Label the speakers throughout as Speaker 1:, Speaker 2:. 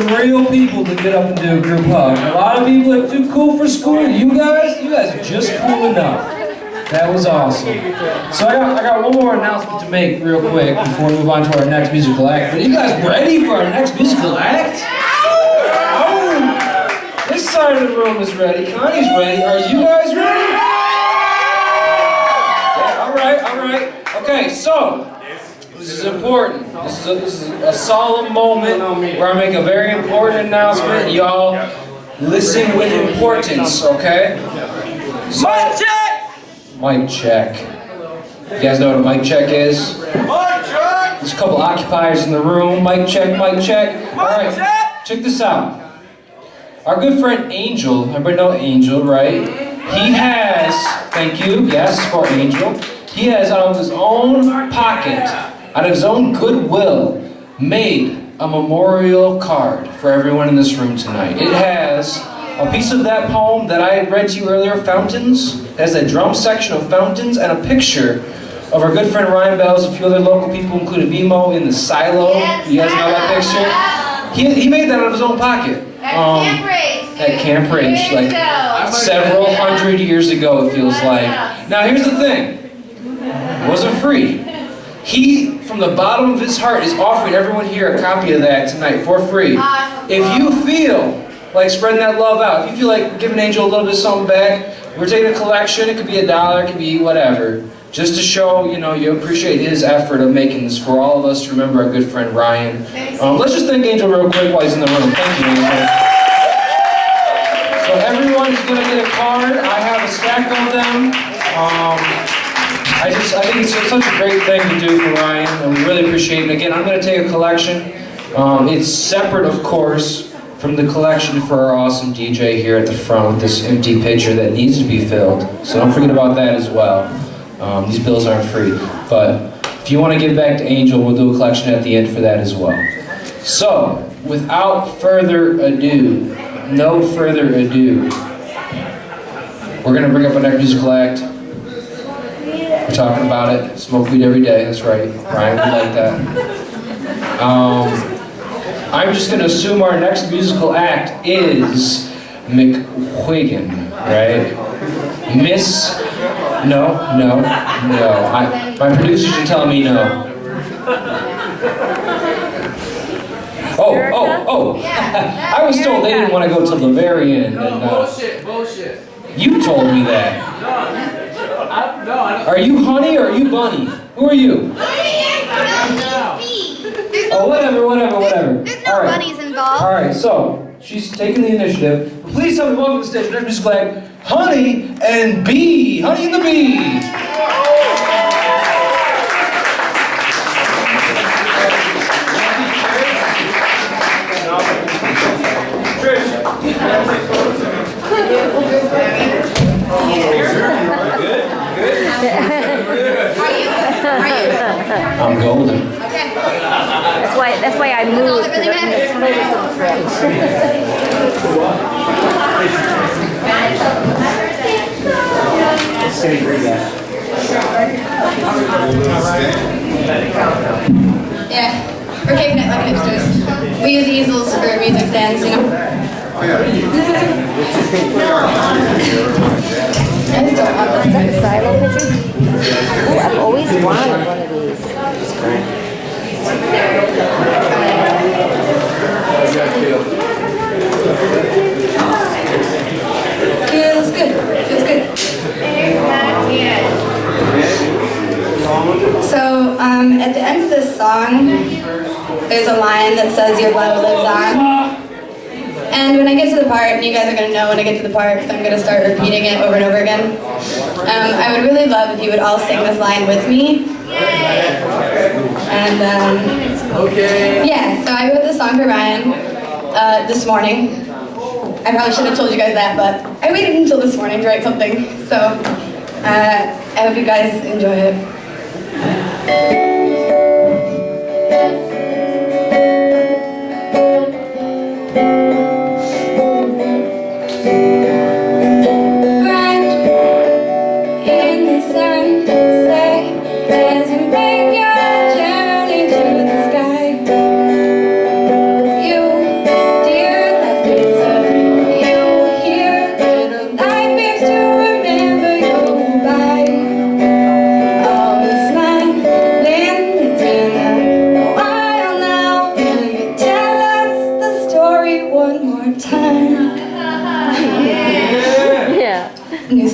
Speaker 1: some real people to get up and do a group hug. A lot of people are too cool for school. You guys are just cool enough. That was awesome. So I got one more announcement to make real quick before we move on to our next musical act. Are you guys ready for our next musical act? Oh, this side of the room is ready. Connie's ready. Are you guys ready? Yeah, all right. Okay, so this is important. This is a solemn moment where I make a very important announcement. Y'all listen with importance, okay? So, mic check. You guys know what a mic check is? There's a couple occupiers in the room. Mic check, mic check. All right, check this out. Our good friend Angel, everybody know Angel, right? He has, thank you, yes, for Angel. He has out of his own pocket, out of his own goodwill, made a memorial card for everyone in this room tonight. It has a piece of that poem that I read to you earlier, Fountains. It has a drum section of Fountains and a picture of our good friend Ryan Bellows, a few other local people, including Vimo in the silo. You guys know that picture? He made that out of his own pocket. At Camp Ridge, like several hundred years ago, it feels like. Now here's the thing. It wasn't free. He, from the bottom of his heart, is offering everyone here a copy of that tonight for free. If you feel like spreading that love out, if you feel like giving Angel a little bit of something back, we're taking a collection. It could be $1, it could be whatever. Just to show, you appreciate his effort of making this for all of us to remember our good friend Ryan. Let's just thank Angel real quick while he's in the room. Thank you, Angel. So everyone's going to get a card. I have a stack of them. I think it's such a great thing to do for Ryan, and we really appreciate it. Again, I'm going to take a collection. It's separate, of course, from the collection for our awesome DJ here at the front with this empty pitcher that needs to be filled. So don't forget about that as well. These bills aren't free. But if you want to give back to Angel, we'll do a collection at the end for that as well. So, without further ado, we're going to bring up our next musical act. We're talking about it. Smoke weed every day. That's right. Ryan would like that. I'm just going to assume our next musical act is McGuigan, right? Miss... No. My producers are telling me no. Oh. I was told they didn't want to go till the very end. And,
Speaker 2: Bullshit.
Speaker 1: You told me that.
Speaker 2: No,
Speaker 1: Are you Hunny or are you Bunny? Who are you? Oh, whatever.
Speaker 3: There's no bunnies involved.
Speaker 1: All right, so she's taking the initiative. Please help me welcome to the stage. Next musical act, Hunny and Bee. Hunny and the Bee.
Speaker 3: Are you?
Speaker 1: I'm golden.
Speaker 3: Okay.
Speaker 4: That's why I moved.
Speaker 3: That's all that really Yeah, we're kicking it like hipsters. We use easels for music stands,
Speaker 4: I just don't want this. Is that a silo picture? Oh, I've always wanted one of these.
Speaker 3: Feels good. So, at the end of this song, there's a line that says your love lives on. And when I get to the part, and you guys are going to know when I get to the part, because I'm going to start repeating it over and over again, I would really love if you would all sing this line with me. And, yeah, so I wrote this song for Ryan this morning. I probably should have told you guys that, but I waited until this morning to write something. So, I hope you guys enjoy it.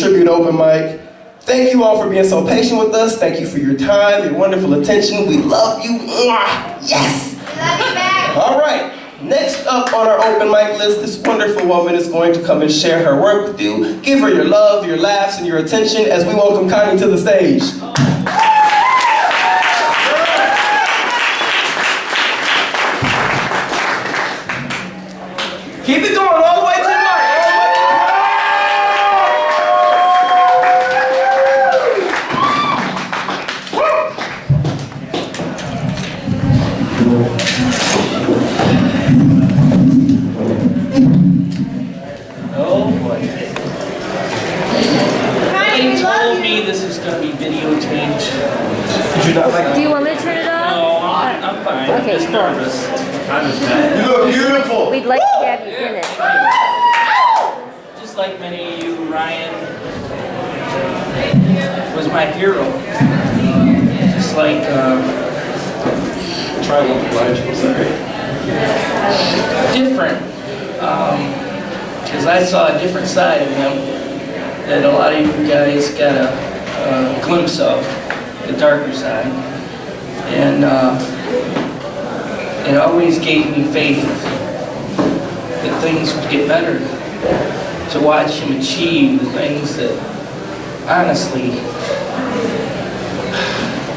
Speaker 5: Tribute open mic. Thank you all for being so patient with us. Thank you for your time, your wonderful attention. We love you. Yes.
Speaker 3: We love you back.
Speaker 5: All right. Next up on our open mic list, this wonderful woman is going to come and share her work with you. Give her your love, your laughs, and your attention as we welcome Connie to the stage. Keep it going all the way to the mic.
Speaker 4: Do you want me to turn it off?
Speaker 1: No, I'm fine.
Speaker 4: Okay,
Speaker 1: I'm just
Speaker 4: cool.
Speaker 1: nervous.
Speaker 5: You look beautiful.
Speaker 4: We'd like to have you in it.
Speaker 1: Just like many of you, Ryan was my hero. Just like,
Speaker 5: Try not to oblige you, sorry.
Speaker 1: different. Because I saw a different side of him that a lot of you guys got a glimpse of, the darker side. And it always gave me faith that things would get better. To watch him achieve the things that, honestly,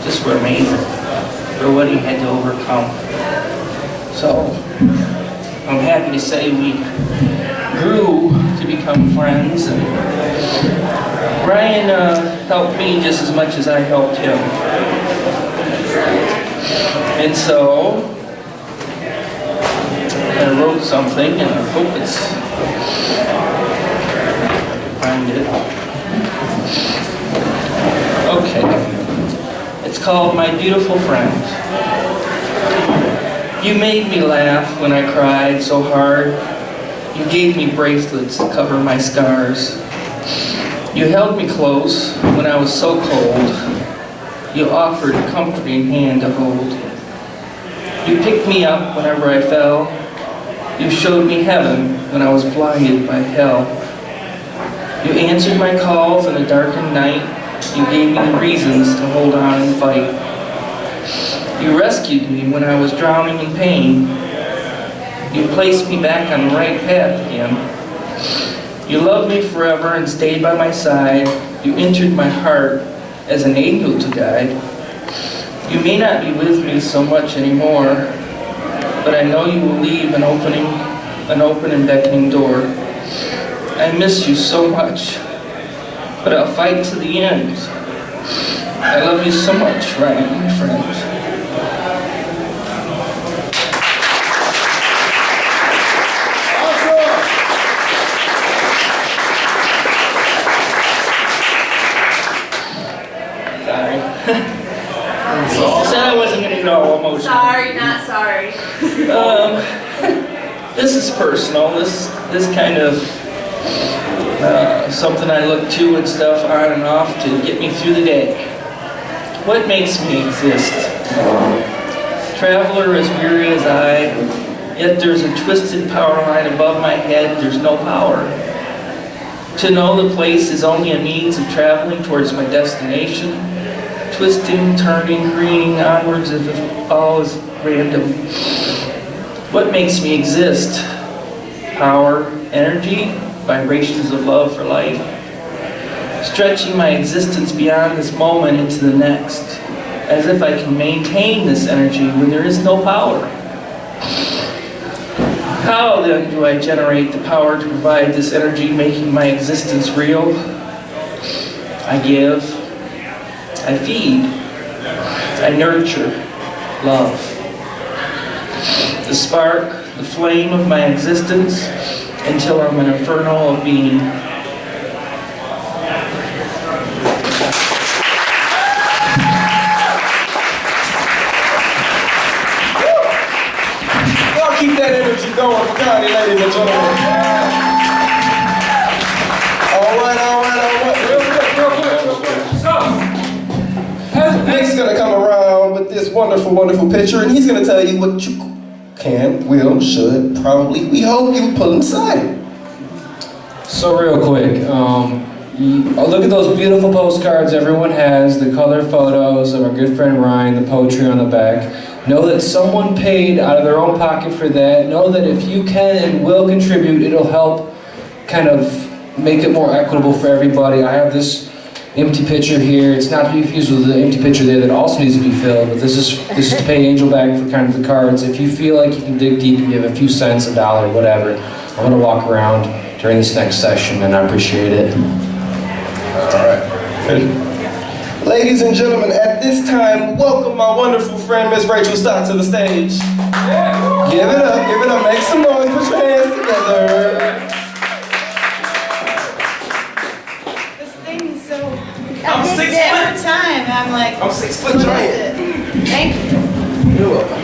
Speaker 1: just were amazing for what he had to overcome. So, I'm happy to say we grew to become friends, and Ryan helped me just as much as I helped him. And so, I wrote something, and I hope it's, find it. Okay. It's called My Beautiful Friend. You made me laugh when I cried so hard. You gave me bracelets to cover my scars. You held me close when I was so cold. You offered a comforting hand to hold. You picked me up whenever I fell. You showed me heaven when I was blinded by hell. You answered my calls in a darkened night. You gave me the reasons to hold on and fight. You rescued me when I was drowning in pain. You placed me back on the right path again. You loved me forever and stayed by my side. You entered my heart as an angel to guide. You may not be with me so much anymore, but I know you will leave an open and beckoning door. I miss you so much, but I'll fight to the end. I love you so much, Ryan, my friend. Said I wasn't going to get all emotional.
Speaker 6: Sorry, not sorry.
Speaker 1: This is personal. This kind of something I look to and stuff on and off to get me through the day. What makes me exist? Traveler as weary as I, yet there's a twisted power line above my head. There's no power. To know the place is only a means of traveling towards my destination. Twisting, turning, careening onwards as if all is random. What makes me exist? Power, energy, vibrations of love for life. Stretching my existence beyond this moment into the next, as if I can maintain this energy when there is no power. How then do I generate the power to provide this energy, making my existence real? I give. I feed, I nurture, love. The spark, the flame of my existence, until I'm an inferno of being.
Speaker 5: Y'all keep that energy going for Connie, ladies and gentlemen. All right. Real quick. Nick's gonna come around with this wonderful, wonderful picture, and he's gonna tell you what you can, will, should, probably, we hope you pull inside it.
Speaker 1: So real quick, look at those beautiful postcards everyone has, the color photos of our good friend Ryan, the poetry on the back. Know that someone paid out of their own pocket for that. Know that if you can and will contribute, it'll help kind of make it more equitable for everybody. I have this empty pitcher here. It's not to be confused with the empty pitcher there that also needs to be filled, but this is to pay Angel back for kind of the cards. If you feel like you can dig deep and give a few cents, $1, whatever, I'm going to walk around during this next session, and I appreciate it.
Speaker 5: All right. Ladies and gentlemen, at this time, welcome my wonderful friend, Miss Rachel Stock, to the stage. Yeah. Give it up, make some noise, put your hands together.
Speaker 6: I'm 6 foot. Every time I'm like,
Speaker 5: I'm 6 foot giant.
Speaker 6: Thank you.
Speaker 5: You're welcome.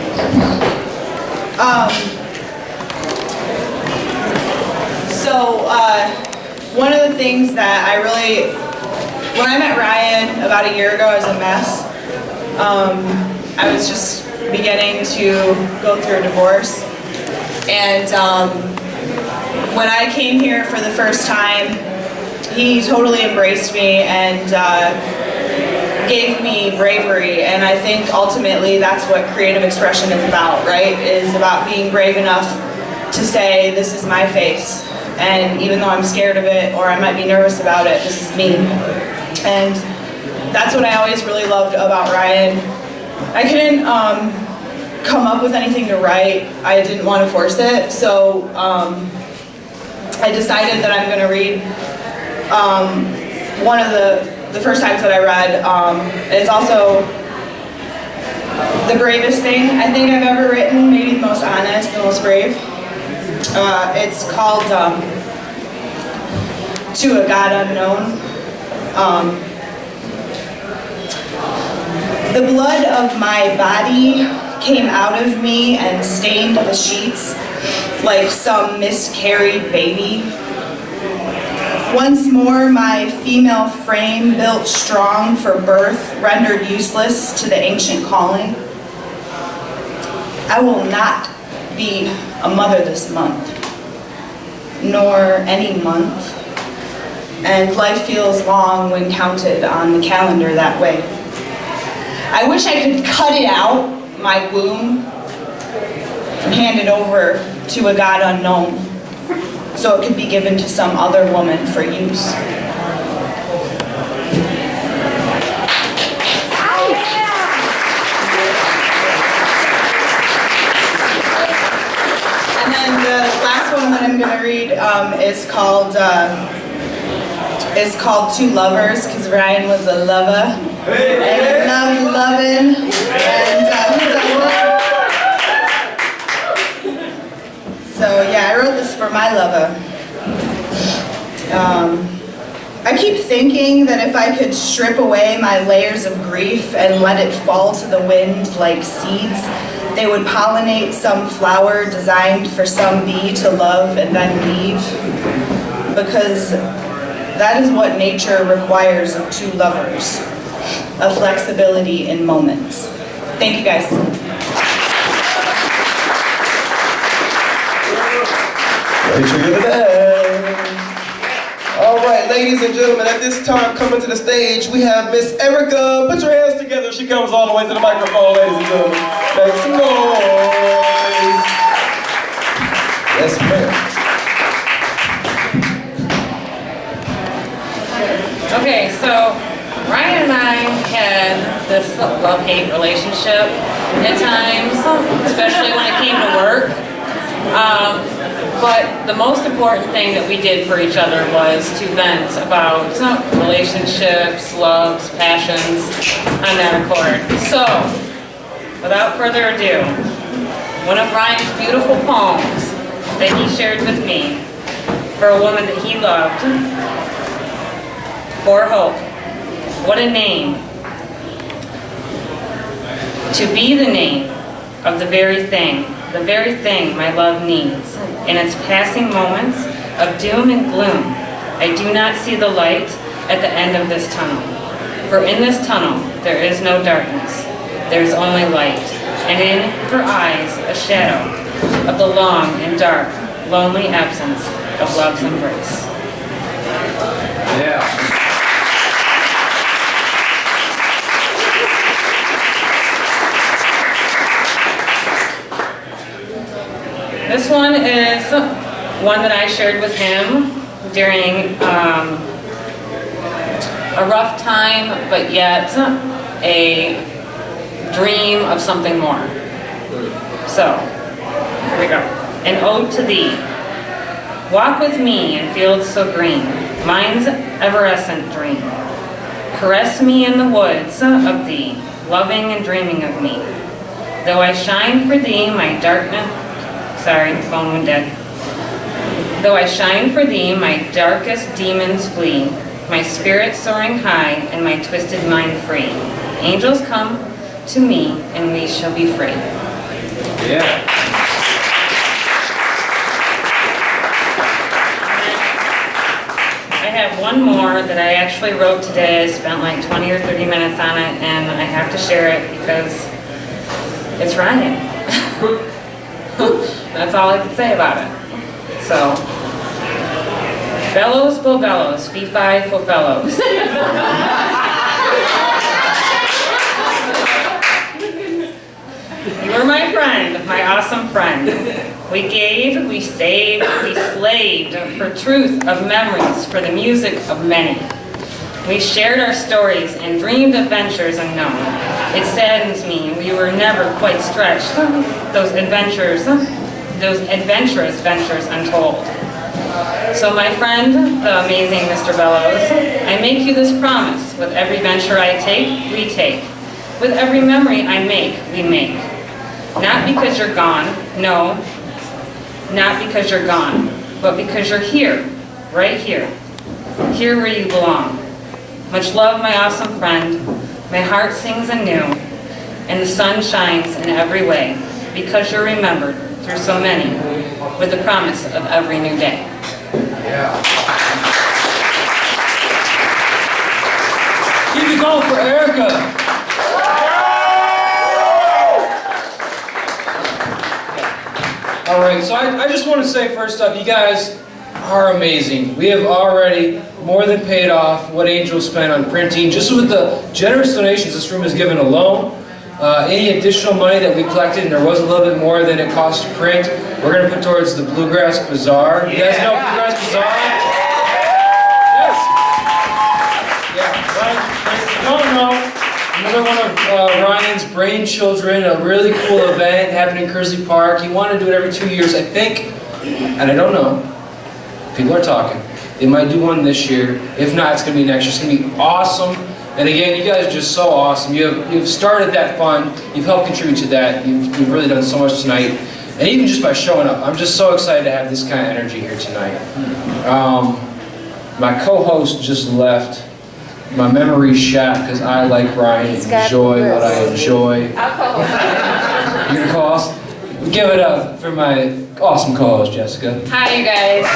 Speaker 6: One of the things that I really, when I met Ryan about a year ago, I was a mess. I was just beginning to go through a divorce, and when I came here for the first time, he totally embraced me and gave me bravery, and I think ultimately that's what creative expression is about, right? Is about being brave enough to say, this is my face, and even though I'm scared of it or I might be nervous about it, this is me. And that's what I always really loved about Ryan. I couldn't come up with anything to write. I didn't want to force it, so I decided that I'm going to read one of the first times that I read. It's also the bravest thing I think I've ever written, maybe the most honest, the most brave. It's called To a God Unknown. The blood of my body came out of me and stained the sheets like some miscarried baby. Once more my female frame, built strong for birth, rendered useless to the ancient calling. I will not be a mother this month, nor any month, and life feels long when counted on the calendar that way. I wish I could cut it out, my womb, and hand it over to a God unknown, so it could be given to some other woman for use. And then the last one that I'm going to read is called Two Lovers, because Ryan was a lover. And I love loving. And so yeah, I wrote this for my lover. I keep thinking that if I could strip away my layers of grief and let it fall to the wind like seeds, they would pollinate some flower designed for some bee to love and then leave. Because that is what nature requires of two lovers, a flexibility in moments. Thank you guys.
Speaker 5: Rachel, give it up. All right, ladies and gentlemen, at this time, coming to the stage, we have Miss Erica. Put your hands together. She comes all the way to the microphone, ladies and gentlemen. Make some noise. Yes, ma'am.
Speaker 7: Okay, so Ryan and I had this love-hate relationship at times, especially when it came to work. But the most important thing that we did for each other was to vent about relationships, loves, passions on that accord. So, without further ado, one of Ryan's beautiful poems that he shared with me for a woman that he loved. For hope. What a name. To be the name of the very thing my love needs. In its passing moments of doom and gloom, I do not see the light at the end of this tunnel. For in this tunnel, there is no darkness. There is only light. And in her eyes, a shadow of the long and dark, lonely absence of love's embrace.
Speaker 2: Yeah.
Speaker 7: This one is one that I shared with him during a rough time, but yet a dream of something more. So, here we go. An ode to thee. Walk with me in fields so green, mine's evanescent dream. Caress me in the woods of thee, loving and dreaming of me. Though I shine for thee, my darkness, sorry, phone went dead. Though I shine for thee, my darkest demons flee, my spirit soaring high and my twisted mind free. Angels come to me and we shall be free.
Speaker 2: Yeah.
Speaker 7: I have one more that I actually wrote today. I spent like 20 or 30 minutes on it, and I have to share it because it's Ryan. That's all I can say about it. So, Bellows, Bill Bellows, fee fi fo fellows. You were my friend, my awesome friend. We gave, we saved, we slaved for truth of memories, for the music of many. We shared our stories and dreamed adventures unknown. It saddens me we were never quite stretched. Those adventurous ventures untold. So my friend, the amazing Mr. Bellows, I make you this promise. With every venture I take, we take. With every memory I make, we make. Not because you're gone, no. Not because you're gone, but because you're here, right here. Here where you belong. Much love, my awesome friend. My heart sings anew, and the sun shines in every way, because you're remembered through so many, with the promise of every new day.
Speaker 2: Yeah.
Speaker 1: Keep it going for Erica. All right, so I just want to say first off, you guys are amazing. We have already more than paid off what Angel spent on printing. Just with the generous donations this room has given alone, any additional money that we collected, and there was a little bit more than it cost to print, we're going to put towards the Bluegrass Bazaar. You guys know Bluegrass Bazaar? Yes. Yeah, right. No. Another one of Ryan's brainchildren, a really cool event happening in Kearsley Park. He wanted to do it every 2 years, I think, and I don't know. People are talking. They might do one this year. If not, it's going to be next year. It's going to be awesome. And again, you guys are just so awesome. You've started that fund. You've helped contribute to that. You've really done so much tonight. And even just by showing up, I'm just so excited to have this kind of energy here tonight. My co-host just left. My memory's shot because I, like Ryan, enjoy what I enjoy. Your co-host? Give it up for my awesome co-host, Jessica.
Speaker 8: Hi, you guys.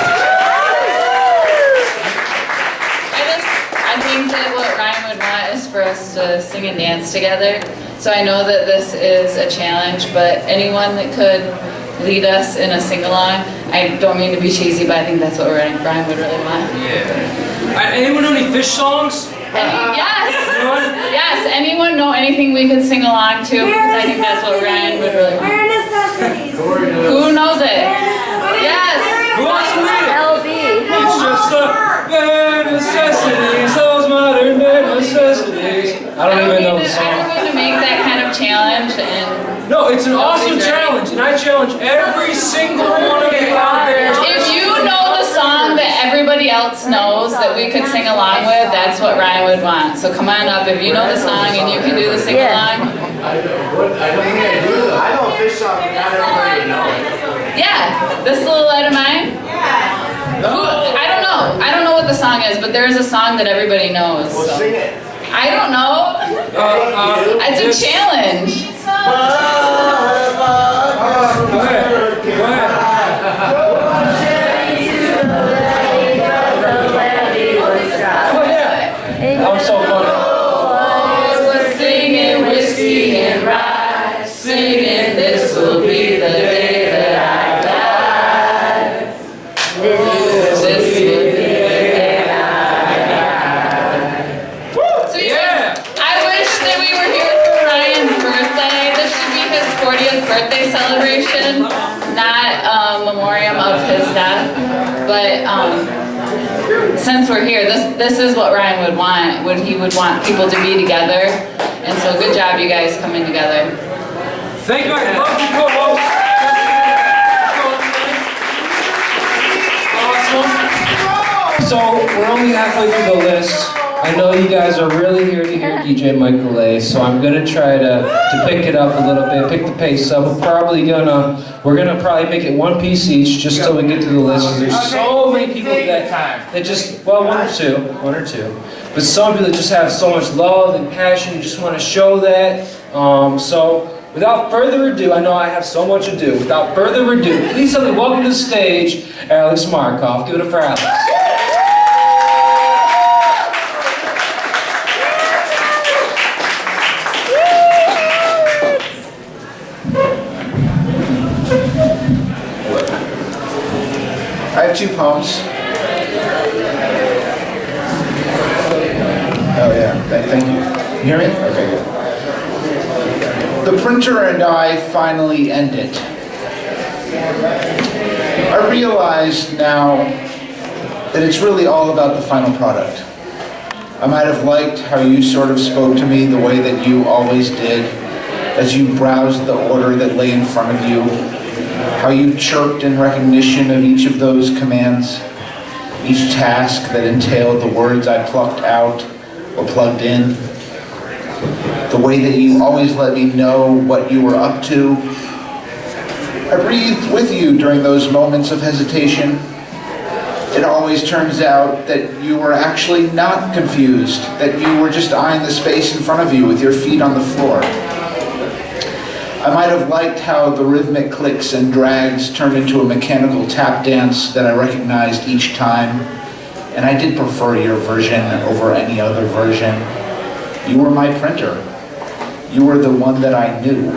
Speaker 8: I think that what Ryan would want is for us to sing and dance together. So I know that this is a challenge, but anyone that could lead us in a sing-along, I don't mean to be cheesy, but I think that's what Ryan would really want.
Speaker 1: Yeah. Anyone know any Fish songs?
Speaker 8: Yes. Yes. Anyone know anything we could sing along to? Because I think that's what Ryan would really want. Who knows it? Yes.
Speaker 1: Who wants to lead it?
Speaker 4: LB.
Speaker 1: It's just the bare necessities, those modern bare necessities. I don't even know the
Speaker 8: I
Speaker 1: song.
Speaker 8: don't mean to make that kind of challenge and.
Speaker 1: No, it's an awesome challenge, and I challenge every single one of you out there.
Speaker 8: If you know the song that everybody else knows that we could sing along with, that's what Ryan would want. So come on up if you know the song and you can do the sing along.
Speaker 2: I know a Fish song, but not everybody knows.
Speaker 8: Yeah, this little light of mine. I don't know. I don't know what the song is, but there is a song that everybody knows.
Speaker 2: Well,
Speaker 8: So.
Speaker 2: sing it.
Speaker 8: I don't know. It's a challenge.
Speaker 1: Go ahead. Go ahead. Oh, yeah. I'm so funny.
Speaker 8: We're singing whiskey and rye, singing this will be the day that I die. This will be the day that I die. So yeah, I wish that we were here for Ryan's birthday. This should be his 40th birthday celebration, not a memoriam of his death, but since we're here, this is what Ryan would want. He would want people to be together, and so good job, you guys, coming together.
Speaker 1: Thank you, I love you, co-host. Awesome. So we're only halfway through the list. I know you guys are really here to hear DJ Michael A, so I'm gonna try to pick it up a little bit, pick the pace up. We're gonna probably make it one piece each, just so we get through the list. 'Cause there's so many people that just, well, one or two, but some people that just have so much love and passion, and just want to show that. So without further ado, I know I have so much to do. Without further ado, please help me welcome to the stage, Alex Markoff. Give it up for Alex.
Speaker 9: I have 2 poems. Oh yeah, thank you. You hear me? Okay, good. The printer and I finally ended. I realize now that it's really all about the final product. I might have liked how you sort of spoke to me the way that you always did, as you browsed the order that lay in front of you, how you chirped in recognition of each of those commands, each task that entailed the words I plucked out or plugged in, the way that you always let me know what you were up to. I breathed with you during those moments of hesitation. It always turns out that you were actually not confused, that you were just eyeing the space in front of you with your feet on the floor. I might have liked how the rhythmic clicks and drags turned into a mechanical tap dance that I recognized each time, and I did prefer your version over any other version. You were my printer. You were the one that I knew.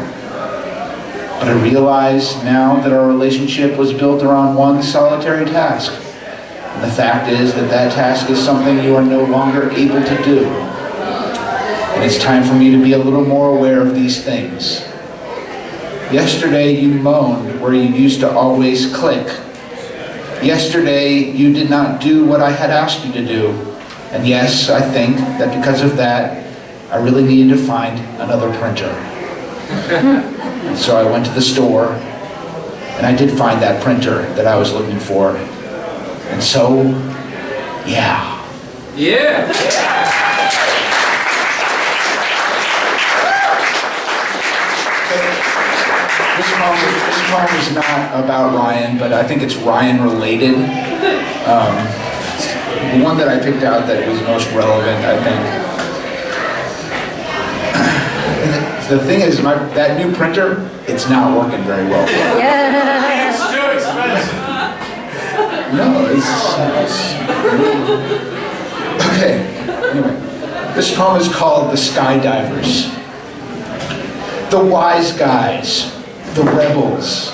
Speaker 9: But I realize now that our relationship was built around one solitary task. And the fact is that that task is something you are no longer able to do. And it's time for me to be a little more aware of these things. Yesterday you moaned where you used to always click. Yesterday you did not do what I had asked you to do. And yes, I think that because of that, I really needed to find another printer. And so I went to the store, and I did find that printer that I was looking for. And so, yeah.
Speaker 1: Yeah.
Speaker 9: This poem is not about Ryan, but I think it's Ryan related. The one that I picked out that was most relevant, I think. The thing is, that new printer, it's not working very well.
Speaker 8: Yeah.
Speaker 2: It's too expensive.
Speaker 9: No, it's okay. Anyway, this poem is called The Skydivers. The wise guys, the rebels.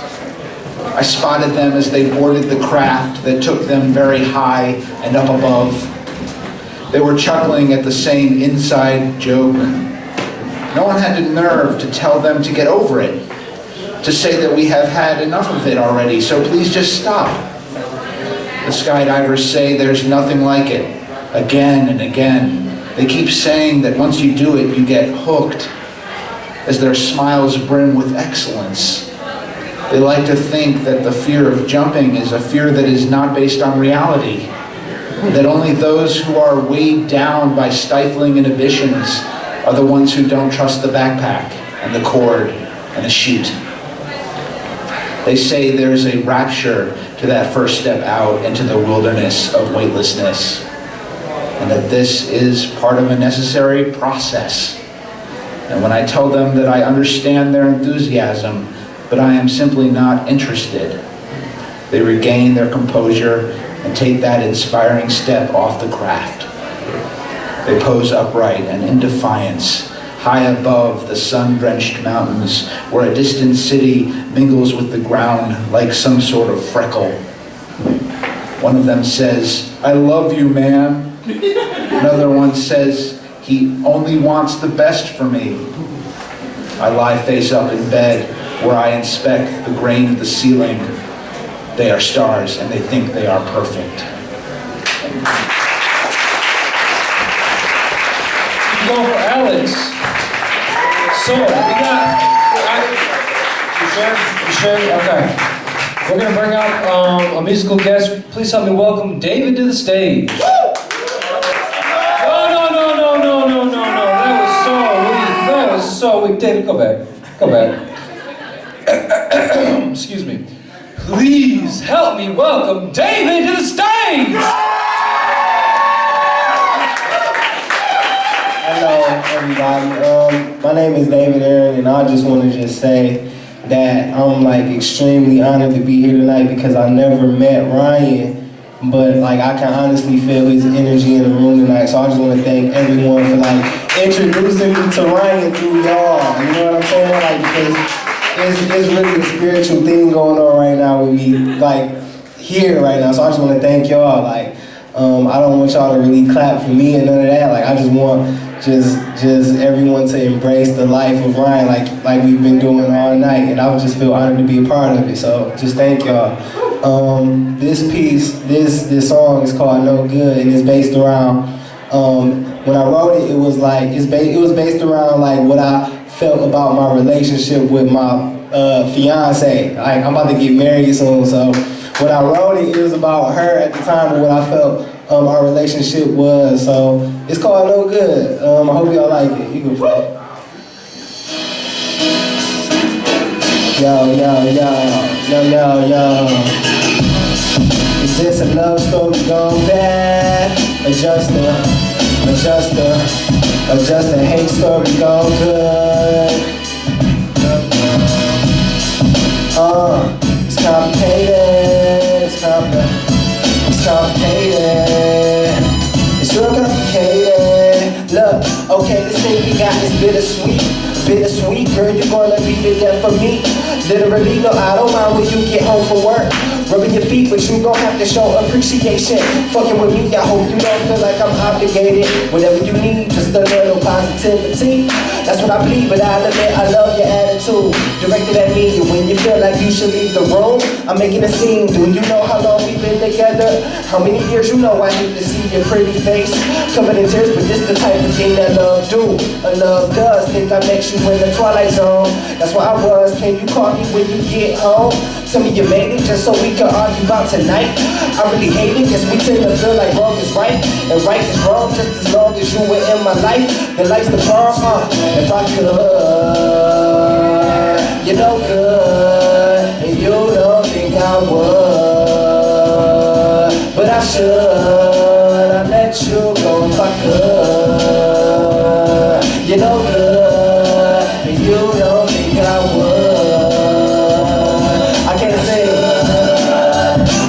Speaker 9: I spotted them as they boarded the craft that took them very high and up above. They were chuckling at the same inside joke. No one had the nerve to tell them to get over it, to say that we have had enough of it already, so please just stop. The skydivers say there's nothing like it, again and again. They keep saying that once you do it, you get hooked, as their smiles brim with excellence. They like to think that the fear of jumping is a fear that is not based on reality, that only those who are weighed down by stifling inhibitions are the ones who don't trust the backpack and the cord and the chute. They say there's a rapture to that first step out into the wilderness of weightlessness, and that this is part of a necessary process. And when I tell them that I understand their enthusiasm, but I am simply not interested, they regain their composure and take that inspiring step off the craft. They pose upright and in defiance, high above the sun-drenched mountains, where a distant city mingles with the ground like some sort of freckle. One of them says, "I love you, man." Another one says, "He only wants the best for me." I lie face up in bed, where I inspect the grain of the ceiling. They are stars, and they think they are perfect.
Speaker 1: Go for Alex. So, we got... You sure? Okay. We're going to bring out a musical guest. Please help me welcome David to the stage. No. That was so weak. David, go back. Excuse me. Please help me welcome David to the stage!
Speaker 10: Hello, everybody. My name is David Aaron, and I just want to say that I'm extremely honored to be here tonight because I never met Ryan, but I can honestly feel his energy in the room tonight. So I just want to thank everyone for introducing me to Ryan through y'all. You know what I'm saying? Because it's really a spiritual thing going on right now with me, here right now. So I just want to thank y'all. I don't want y'all to really clap for me and none of that. I just want just everyone to embrace the life of Ryan like we've been doing all night, and I would just feel honored to be a part of it. So just thank y'all. This piece, this song is called No Good, and it's based around when I wrote it, it was like, it was based around like what I felt about my relationship with my fiance. Like, I'm about to get married soon, so when I wrote it, it was about her at the time and what I felt our relationship was. So it's called No Good. I hope y'all like it. You can play. Yo, yo, yo, yo, yo, yo. Is this a love story gone bad? Or just a hate story gone good? It's complicated, it's complicated. It's real complicated. Look, okay, this thing we got is bittersweet. Bittersweet, girl, you're gonna be there for me. Literally, no, I don't mind when you get home from work. Rubbing your feet, but you gon' have to show appreciation. Fucking with me, I hope you don't feel like I'm obligated. Whatever you need, just a little positivity. That's what I believe, but I'll admit I love your attitude. Directed at me, when you feel like you should leave the room, I'm making a scene. Do you know how long we've been together? How many years? You know I need to see your pretty face covered in tears, but this the type of thing that love do. A love does. Think I met you in the Twilight Zone. That's where I was. Can you call me when you get home? Tell me you made it just so we can argue about tonight. I really hate it, cause we tend to feel like wrong is right and right is wrong. Just as long as you were in my life, then life's the prom. If I could, you're no good, and you don't think I would, but I should. I let you go if I could. You're no good, and you don't think I would.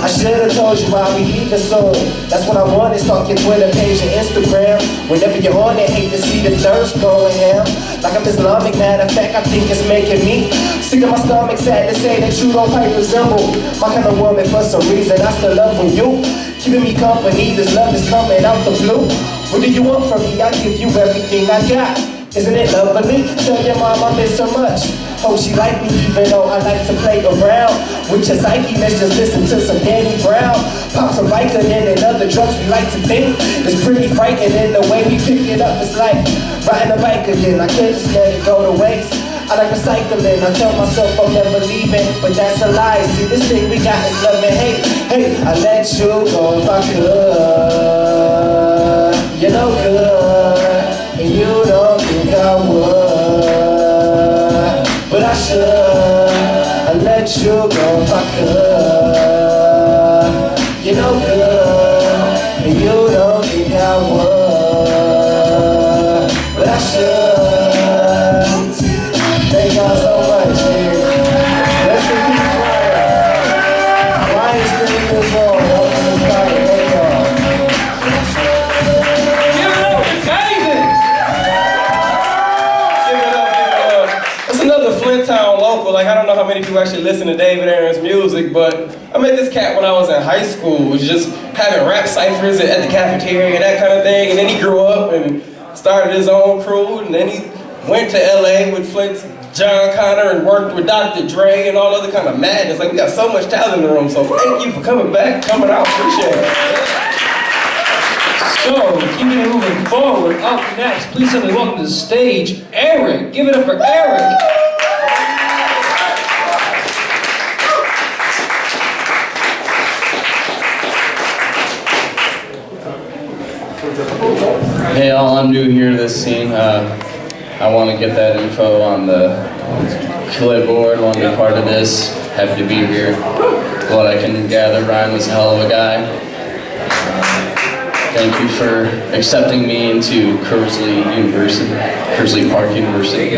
Speaker 10: I should've told you why we leaving soon. That's what I wanted, stalk your Twitter page and Instagram. Whenever you're on it, hate to see the thirst going ham. Like I'm Islamic, matter of fact, I think it's making me sick of my stomach, sad to say that you don't quite resemble my kind of woman for some reason. I still love when you keeping me company, this love is coming out the blue. What do you want from me? I give you everything I got. Isn't it lovely? Tell your mom I miss her much. Hope she like me even though I like to play around with your psyche. Let's just listen to some Danny Brown. Pop some Vicodin and other drugs we like to think. It's pretty frightening the way we pick it up. It's like riding a bike again. I can't just let it go to waste. I like recycling. I tell myself I'm never leaving, but that's a lie. See, this thing we got is love and hate. Hey, I let you go if I could. You're no good, and you don't think I would, but I should. I let you go if I could. You're no good, and you don't think I would, but I should. Thank y'all so much, dude. Let's just keep playing. Ryan's doing this wrong. Thank y'all.
Speaker 5: It's another Flint town local. Like, I don't know how many people actually listen to David Aaron's music, but I met this cat when I was in high school. Was just having rap ciphers at the cafeteria, that kind of thing. And then he grew up and started his own crew. And then he went to LA with Flint's John Connor and worked with Dr. Dre and all other kind of madness. Like, we got so much talent in the room. So thank you for coming back, coming out. Appreciate it.
Speaker 1: So, keeping it moving forward, up next, please help me welcome to the stage, Eric. Give it up for Eric.
Speaker 11: Hey all, I'm new here to this scene. I want to get that info on the clipboard, want to be part of this. Happy to be here. What I can gather, Ryan was a hell of a guy. Thank you for accepting me into Kersley Park University.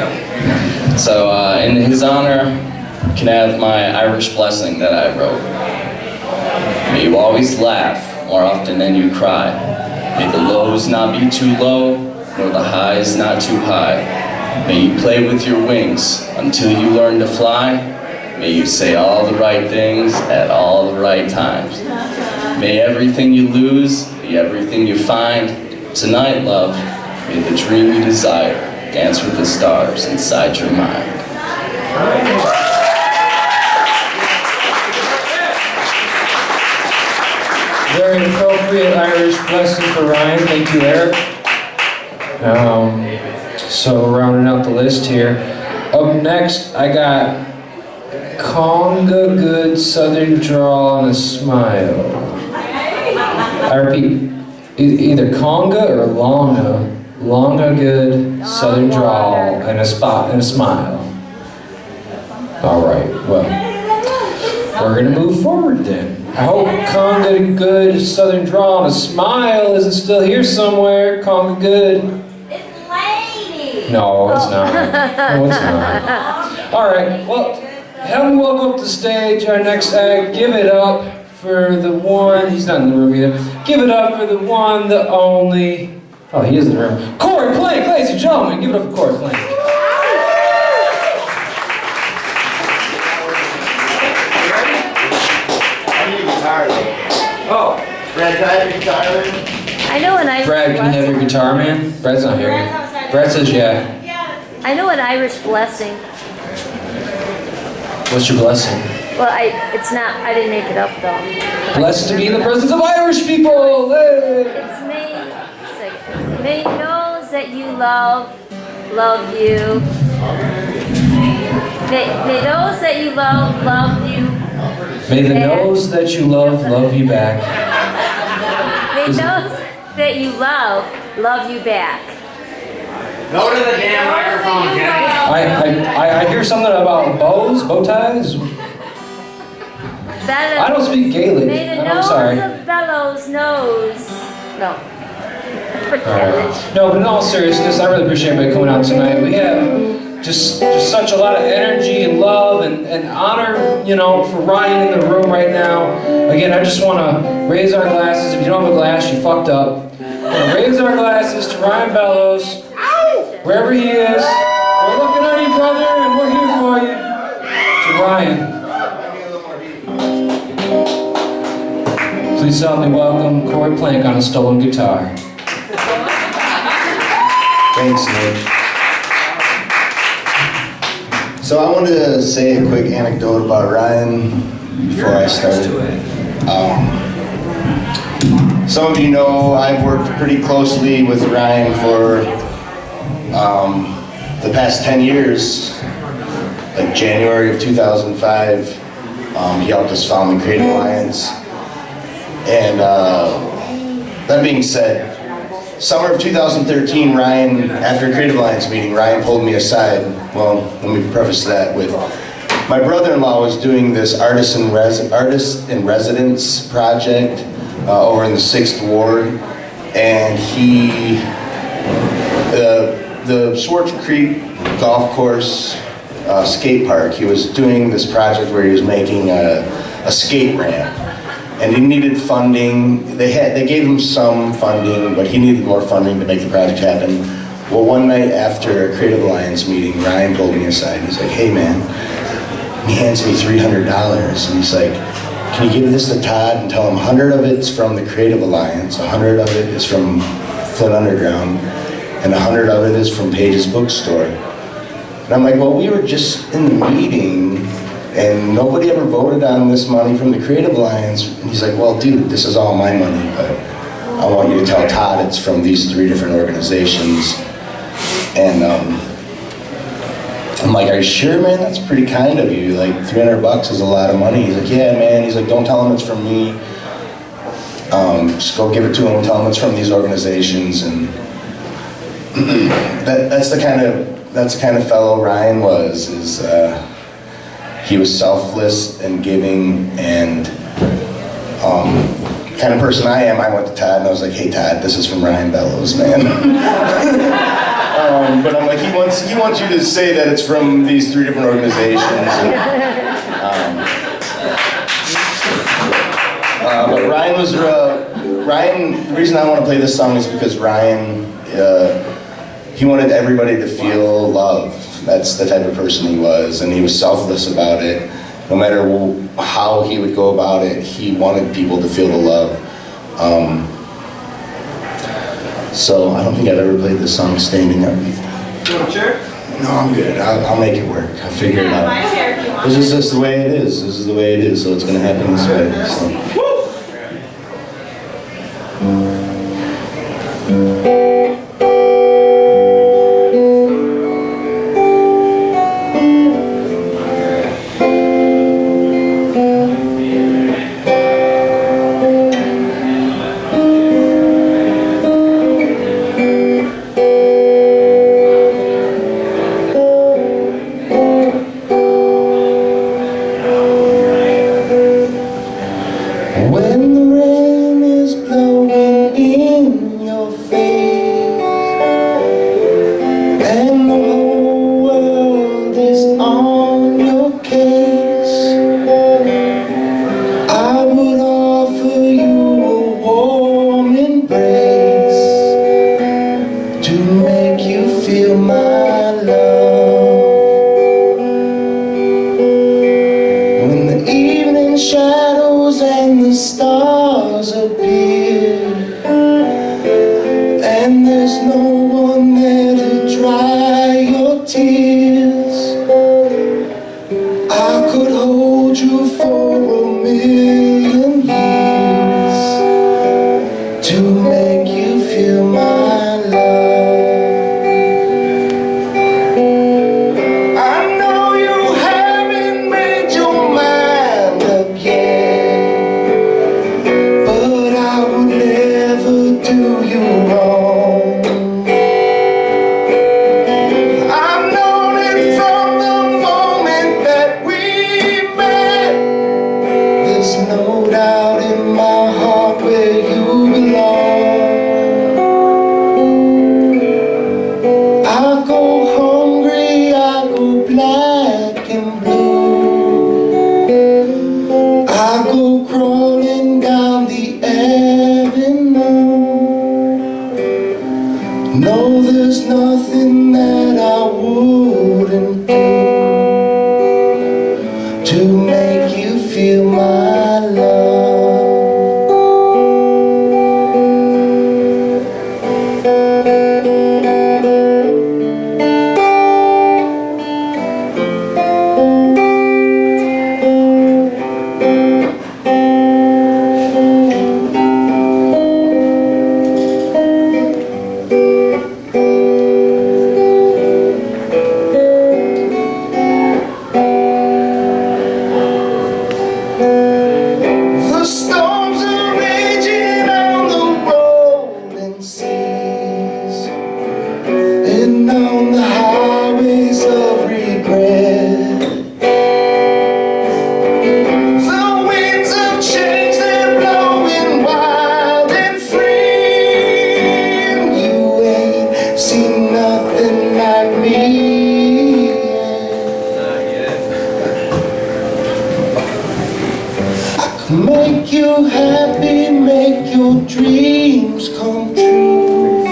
Speaker 11: So in his honor, you can have my Irish blessing that I wrote. May you always laugh more often than you cry. May the lows not be too low, nor the highs not too high. May you play with your wings until you learn to fly. May you say all the right things at all the right times. May everything you lose be everything you find. Tonight, love, may the dream you desire dance with the stars inside your mind.
Speaker 1: Very appropriate Irish blessing for Ryan. Thank you, Eric. So rounding out the list here. Up next, I got Conga Good Southern Drawl and a Smile. I repeat, either Conga or Longa. Longa Good Southern Drawl and a smile. All right, well, we're gonna move forward then. I hope Conga Good Southern Drawl and a Smile isn't still here somewhere. Conga Good.
Speaker 4: It's Lanie.
Speaker 1: No, it's not. No, it's not. All right, well, have him welcome up to the stage. Our next act. Give it up for the one. He's not in the room either. Give it up for the one, the only. Oh, he is in the room. Corey Plank, ladies and gentlemen. Give it up for Corey Plank.
Speaker 2: Oh, Brad, can I have your guitar?
Speaker 4: I know an Irish
Speaker 1: Brad, can you have your guitar, man? Brad's not here. Brad says yeah.
Speaker 4: I know an Irish blessing.
Speaker 1: What's your blessing?
Speaker 4: Well, I didn't make it up though.
Speaker 1: Blessed to be in the presence of Irish people. Hey.
Speaker 4: It's may those that you love you. May those that you love you.
Speaker 1: May the nose that you love you back.
Speaker 4: May those that you love you back.
Speaker 2: Go to the damn microphone, Jenna.
Speaker 1: I hear something about bow ties. I don't speak Gaelic.
Speaker 4: May the
Speaker 1: I'm
Speaker 4: nose
Speaker 1: sorry.
Speaker 4: of Bellows knows. No.
Speaker 1: No, but in all seriousness, I really appreciate everybody coming out tonight. We have just such a lot of energy and love and honor, you know, for Ryan in the room right now. Again, I just want to raise our glasses. If you don't have a glass, you fucked up. I want to raise our glasses to Ryan Bellows, wherever he is. We're looking at you, brother, and we're here for you. To Ryan. Please help me welcome Corey Plank on a stolen guitar.
Speaker 10: Thanks, Nick. So I wanted to say a quick anecdote about Ryan before I started. Some of you know I've worked pretty closely with Ryan for the past 10 years. Like January of 2005, he helped us found the Creative Alliance. And that being said, summer of 2013, Ryan, after a Creative Alliance meeting, Ryan pulled me aside. Well, let me preface that with, my brother-in-law was doing this artist in residence project over in the 6th Ward, and the Swartz Creek Golf Course skate park, he was doing this project where he was making a skate ramp. And he needed funding. They gave him some funding, but he needed more funding to make the project happen. Well, one night after a Creative Alliance meeting, Ryan pulled me aside. He's like, "Hey, man," he hands me $300, and he's like, "Can you give this to Todd and tell him 100 of it's from the Creative Alliance, 100 of it is from Flint Underground, and 100 of it is from Page's Bookstore." And I'm like, "Well, we were just in the meeting, and nobody ever voted on this money from the Creative Alliance." And he's like, "Well, dude, this is all my money, but I want you to tell Todd it's from these 3 different organizations." And I'm like, "Are you sure, man? That's pretty kind of you. Like, $300 is a lot of money." He's like, "Yeah, man." He's like, "Don't tell him it's from me. Just go give it to him and tell him it's from these organizations." And that's the kind of fellow Ryan was. He was selfless and giving, and kind of person I am. I went to Todd and I was like, "Hey, Todd, this is from Ryan Bellows, man." But I'm like, he wants you to say that it's from these 3 different organizations. And, but Ryan was Ryan. The reason I want to play this song is because Ryan, he wanted everybody to feel love. That's the type of person he was, and he was selfless about it. No matter how he would go about it, he wanted people to feel the love. So I don't think I've ever played this song standing up before.
Speaker 2: You want a chair?
Speaker 10: No, I'm good. I'll make it work. I'll figure it out. This is just the way it is. This is the way it is, so it's going to happen this way. So. hold you for 1,000,000 years to make you feel my love. I know you haven't made your mind up yet, but I would never do you wrong. I've known it from the moment that we met. There's no doubt in my heart where you belong. I go hungry, I go black and blue. I go crawling down the avenue. No, there's nothing that I wouldn't do to make you feel my love. The storms are raging on the rolling seas and on the highways of regret. The winds of change, they're blowing wild and free, and you ain't seen nothing like me. Make you happy, make your dreams come true.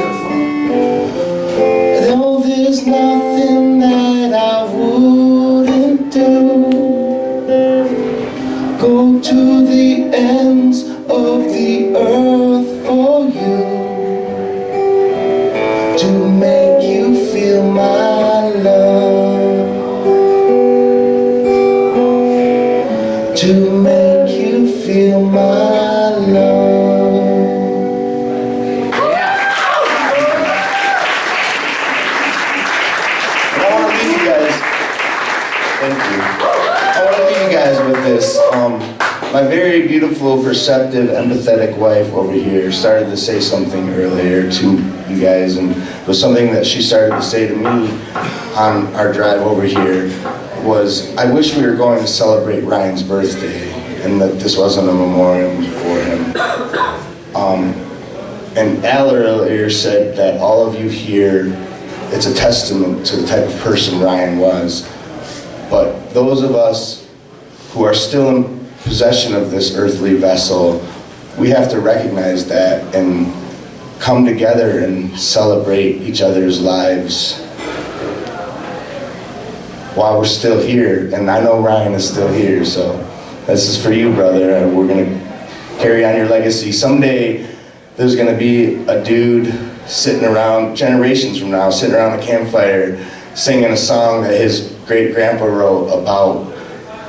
Speaker 10: Though there's nothing that I wouldn't do. Go to the ends of the earth for you to make you feel my love. To make you feel my love.
Speaker 2: I want to leave you guys. Thank you. I want to leave you guys with this. My very beautiful, perceptive, empathetic wife over here started to say something earlier to you guys, and it was something that she started to say to me on our drive over here. Was I wish we were going to celebrate Ryan's birthday, and that this wasn't a memorial for him. And Al earlier said that all of you here, it's a testament to the type of person Ryan was. But those of us who are still in possession of this earthly vessel, we have to recognize that and come together and celebrate each other's lives while we're still here. And I know Ryan is still here, so this is for you, brother, and we're gonna carry on your legacy. Someday, there's gonna be a dude sitting around, generations from now, sitting around a campfire, singing a song that his great-grandpa wrote about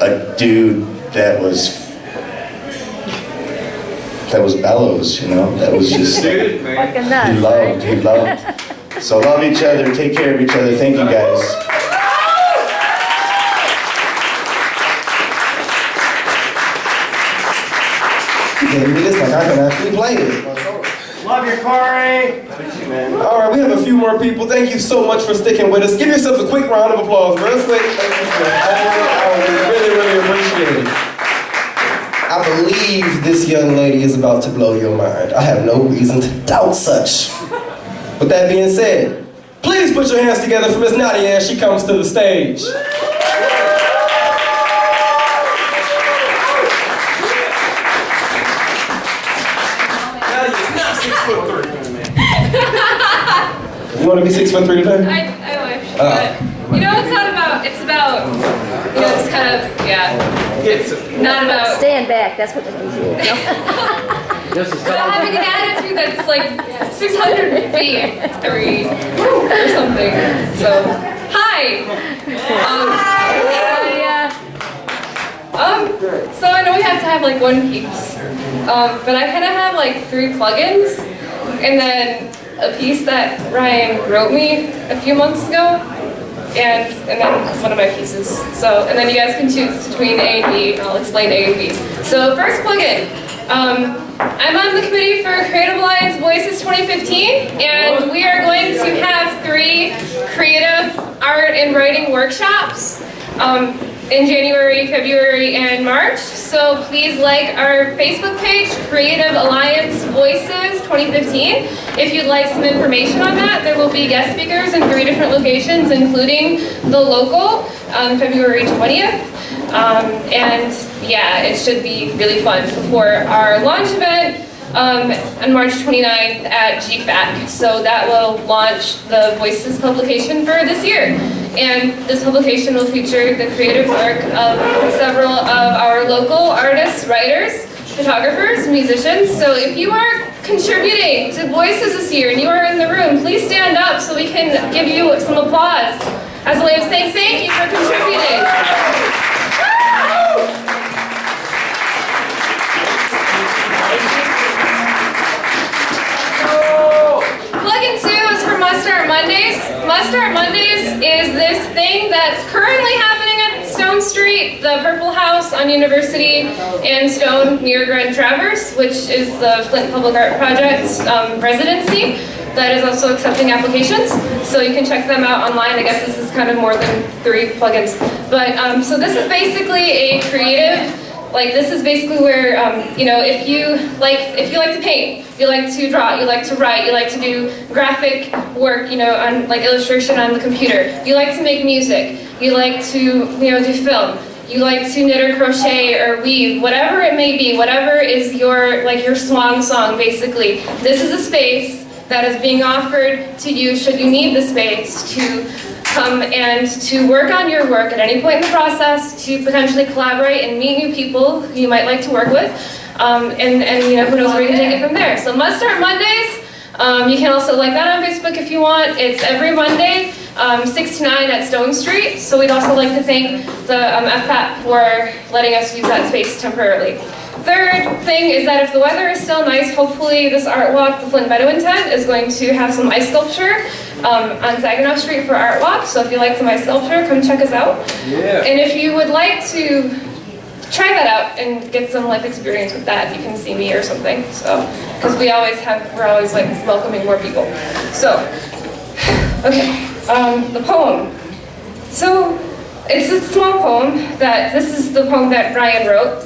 Speaker 2: a dude that was Bellows, you know, that was just,
Speaker 4: Fucking nuts,
Speaker 2: he loved. So love each other, take care of each other, thank you guys.
Speaker 5: Gave me this like I can actually play it.
Speaker 2: Love you, Corey.
Speaker 5: All right, we have a few more people. Thank you so much for sticking with us. Give yourselves a quick round of applause, real quick. Thank you, sir. I really, really appreciate it. I believe this young lady is about to blow your mind. I have no reason to doubt such. With that being said, please put your hands together for Miss Nadia as she comes to the stage. You want to be 6'3" today?
Speaker 12: I wish. But, you know, it's not about, it's about, you know, it's kind of, yeah. It's not about.
Speaker 4: Stand back, that's what this means.
Speaker 12: About having an attitude that's like 600 feet or something. So, hi. have like one piece, but I kind of have like 3 plugins, and then a piece that Ryan wrote me a few months ago, and then one of my pieces. So, and then you guys can choose between A and B, and I'll explain A and B. So first plugin. I'm on the committee for Creative Alliance Voices 2015, and we are going to have 3 creative art and writing workshops in January, February, and March. So please like our Facebook page, Creative Alliance Voices 2015. If you'd like some information on that, there will be guest speakers in 3 different locations, including the local, February 20th. And yeah, it should be really fun for our launch event on March 29th at GFAC. So that will launch the Voices publication for this year. And this publication will feature the creative work of several of our local artists, writers, photographers, musicians. So if you are contributing to Voices this year and you are in the room, please stand up so we can give you some applause as a way of saying thank you for contributing. Plugin 2 is for Must Start Mondays. Must Start Mondays is this thing that's currently happening at Stone Street, the Purple House on University and Stone near Grand Traverse, which is the Flint Public Art Project's residency that is also accepting applications. So you can check them out online. I guess this is kind of more than 3 plugins. But so this is basically a creative. Like this is basically where, you know, if you like to paint, you like to draw, you like to write, you like to do graphic work, you know, on like illustration on the computer, you like to make music, you like to, you know, do film, you like to knit or crochet or weave, whatever it may be, whatever is your, like your swan song basically. This is a space that is being offered to you should you need the space to come and to work on your work at any point in the process, to potentially collaborate and meet new people who you might like to work with, and you know, who knows where you can take it from there. So Must Start Mondays, you can also like that on Facebook if you want. It's every Monday, 6 to 9 at Stone Street. So we'd also like to thank the FPAT for letting us use that space temporarily. Third thing is that if the weather is still nice, hopefully this art walk, the Flint Bedouin tent, is going to have some ice sculpture on Saginaw Street for art walk. So if you like some ice sculpture, come check us out. Yeah. And if you would like to try that out and get some life experience with that, you can see me or something. So, because we're always like welcoming more people. So, okay, the poem. So it's a small poem this is the poem that Ryan wrote.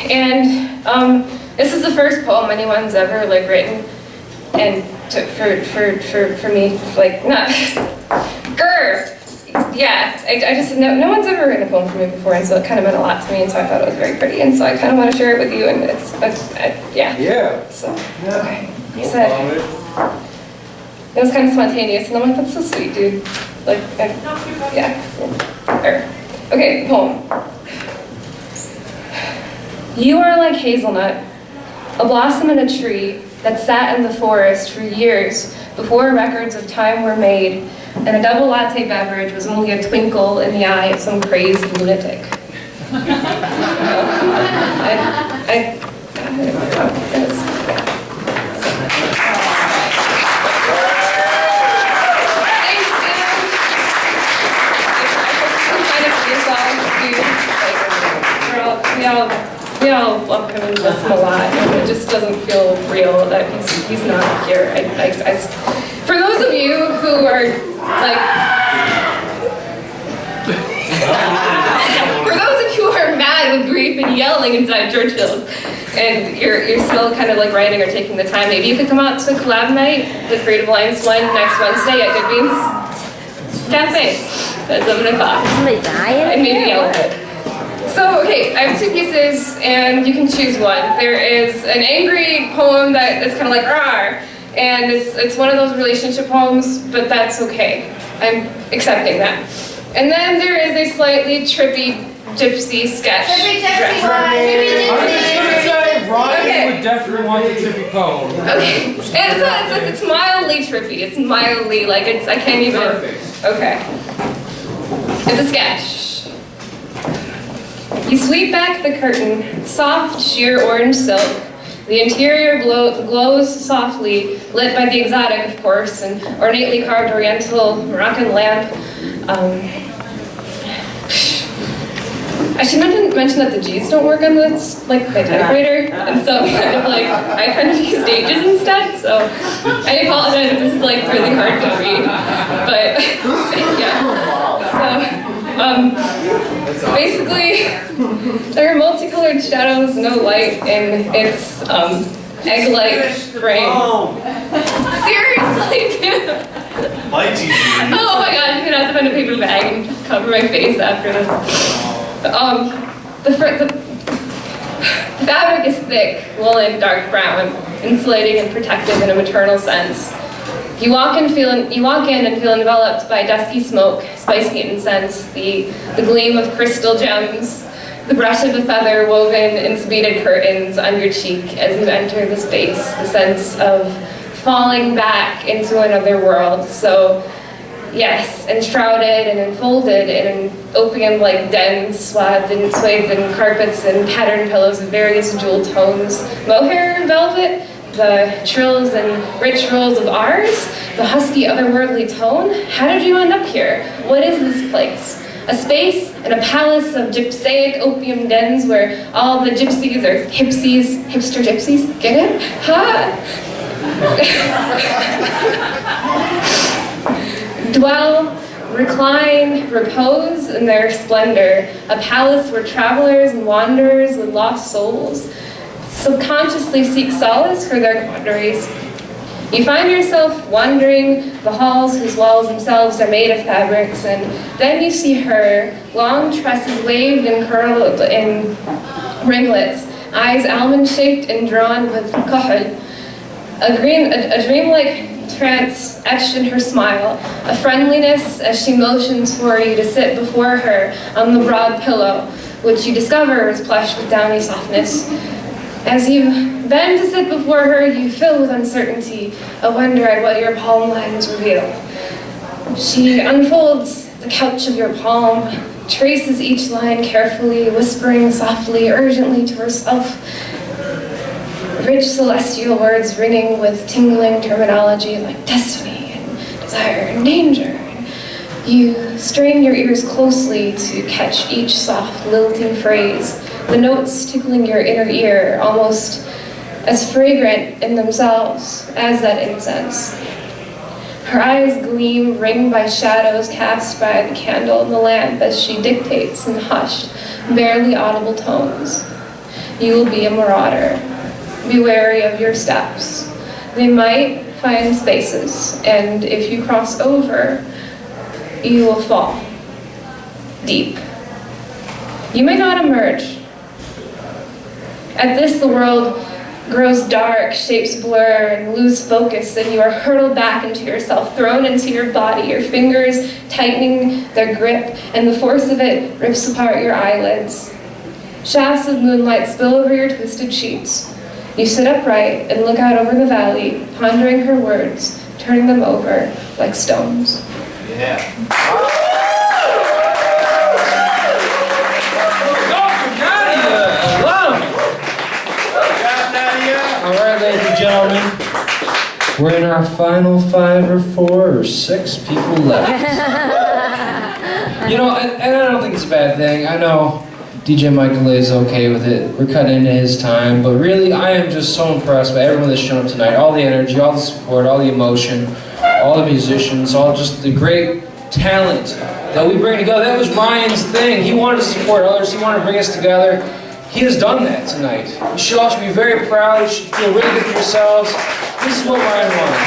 Speaker 12: And this is the first poem anyone's ever like written, and for me, like not, yeah, I just no one's ever written a poem for me before, and so it kind of meant a lot to me, and so I thought it was very pretty, and so I kind of want to share it with you, and it's yeah. Yeah. So okay, he said it was kind of spontaneous, and I'm like, that's so sweet, dude. Like, yeah. Okay, the poem. You are like hazelnut, a blossom in a tree that sat in the forest for years before records of time were made, and a double latte beverage was only a twinkle in the eye of some crazed lunatic. We all love him and miss him a lot, and it just doesn't feel real that he's not here. For those of you who are like, for those of you who are mad with grief and yelling inside Churchills, and you're still kind of like writing or taking the time, maybe you could come out to collab night, the Creative Alliance one next Wednesday at Good Beans Cafe at 7 o'clock. And maybe yell a bit. So, okay, I have 2 pieces, and you can choose one. There is an angry poem that is kind of like, rawr, and it's one of those relationship poems, but that's okay. I'm accepting that. And then there is a slightly trippy gypsy sketch.
Speaker 8: Trippy gypsy
Speaker 12: dress.
Speaker 8: one. Trippy gypsy.
Speaker 1: I was just gonna say, Ryan would definitely want the trippy poem.
Speaker 12: Okay, it's mildly trippy. It's mildly, like, I can't even. Perfect. Okay. It's a sketch. You sweep back the curtain, soft, sheer orange silk. The interior glows softly, lit by the exotic, of course, an ornately carved oriental Moroccan lamp. I should mention that the G's don't work on this, like, my typewriter, and so I kind of use stages instead, so I apologize if this is, like, really hard to read, but, yeah, so, basically, there are multicolored shadows, no light, in its, egg-like frame. Seriously, dude! Oh my god, I'm gonna have to find a paper bag and cover my face after this. The fabric is thick, woolen, dark brown, insulating and protective in a maternal sense. You walk in and feel enveloped by dusky smoke, spicy incense, the gleam of crystal gems, the brush of a feather woven in beaded curtains on your cheek as you enter the space, the sense of falling back into another world. So, yes, enshrouded and enfolded in an opium-like den, swathed in carpets and patterned pillows of various jewel tones, mohair and velvet, the trills and rich rolls of ours, the husky otherworldly tone. How did you end up here? What is this place? A space and a palace of gypsaic opium dens where all the gypsies are hipster gypsies, get it? Ha! Dwell, recline, repose in their splendor, a palace where travelers and wanderers with lost souls subconsciously seek solace for their quandaries. You find yourself wandering the halls whose walls themselves are made of fabrics, and then you see her, long tresses waved and curled in ringlets, eyes almond-shaped and drawn with kuhl, a dreamlike trance etched in her smile, a friendliness as she motions for you to sit before her on the broad pillow, which you discover is plush with downy softness. As you bend to sit before her, you fill with uncertainty, a wonder at what your palm lines reveal. She unfolds the couch of your palm, traces each line carefully, whispering softly, urgently to herself. Rich celestial words ringing with tingling terminology like destiny and desire and danger. You strain your ears closely to catch each soft, lilting phrase, the notes tickling your inner ear, almost as fragrant in themselves as that incense. Her eyes gleam, ringed by shadows cast by the candle and the lamp as she dictates in hushed, barely audible tones. You will be a marauder. Be wary of your steps. They might find spaces, and if you cross over, you will fall deep. You may not emerge. At this, the world grows dark, shapes blur, and lose focus, and you are hurtled back into yourself, thrown into your body, your fingers tightening their grip, and the force of it rips apart your eyelids. Shafts of moonlight spill over your twisted sheets. You sit upright and look out over the valley, pondering her words, turning them over like stones.
Speaker 1: Yeah. All right, ladies and gentlemen, we're in our final 5 or 4 or 6 people left. You know, and I don't think it's a bad thing. I know DJ Michael is okay with it. We're cutting into his time, but really, I am just so impressed by everyone that's shown up tonight. All the energy, all the support, all the emotion, all the musicians, all just the great talent that we bring together. That was Ryan's thing. He wanted to support others. He wanted to bring us together. He has done that tonight. You should all be very proud. You should feel really good for yourselves. This is what Ryan wanted.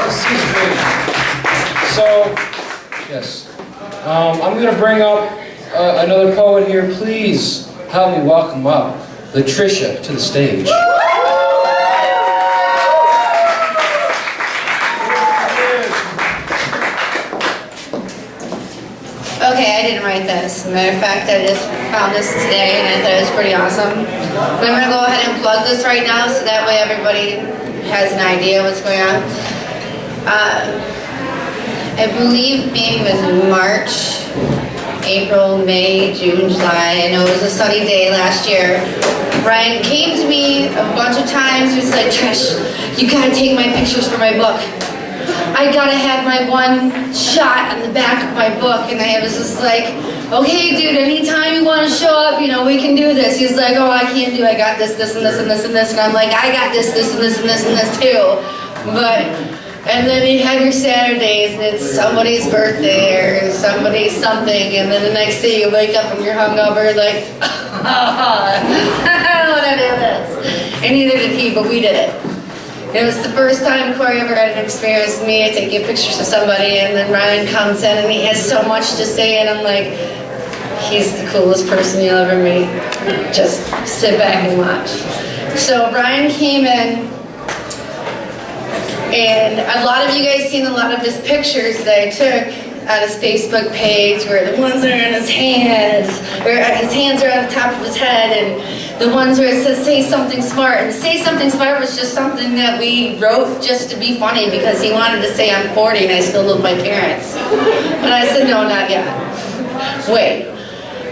Speaker 1: This is great. So, yes. I'm going to bring up another poet here. Please help me welcome up Latrisha to the stage.
Speaker 13: Okay, I didn't write this. As a matter of fact, I just found this today and I thought it was pretty awesome. But I'm going to go ahead and plug this right now so that way everybody has an idea what's going on. I believe maybe it was March April, May, June, July. I know it was a sunny day last year. Ryan came to me a bunch of times. He was like, Trish, you gotta take my pictures for my book. I gotta have my one shot on the back of my book. And I was just like, okay, dude, anytime you want to show up, you know, we can do this. He's like, oh, I can't do it. I got this, and this, and this, and this. And I'm like, I got this, and this, and this, and this too. And then you have your Saturdays, and it's somebody's birthday or somebody's something, and then the next day you wake up and you're hungover, like, I don't want to do this. And neither did he, but we did it. It was the first time Corey ever had an experience with me taking pictures of somebody, and then Ryan comes in and he has so much to say, and I'm like, he's the coolest person you'll ever meet. Just sit back and watch. So Ryan came in, and a lot of you guys seen a lot of his pictures that I took on his Facebook page, where the ones that are in his hands, where his hands are on the top of his head, and the ones where it says say something smart. And say something smart was just something that we wrote just to be funny, because he wanted to say I'm 40 and I still live with my parents. And I said, no, not yet. Wait.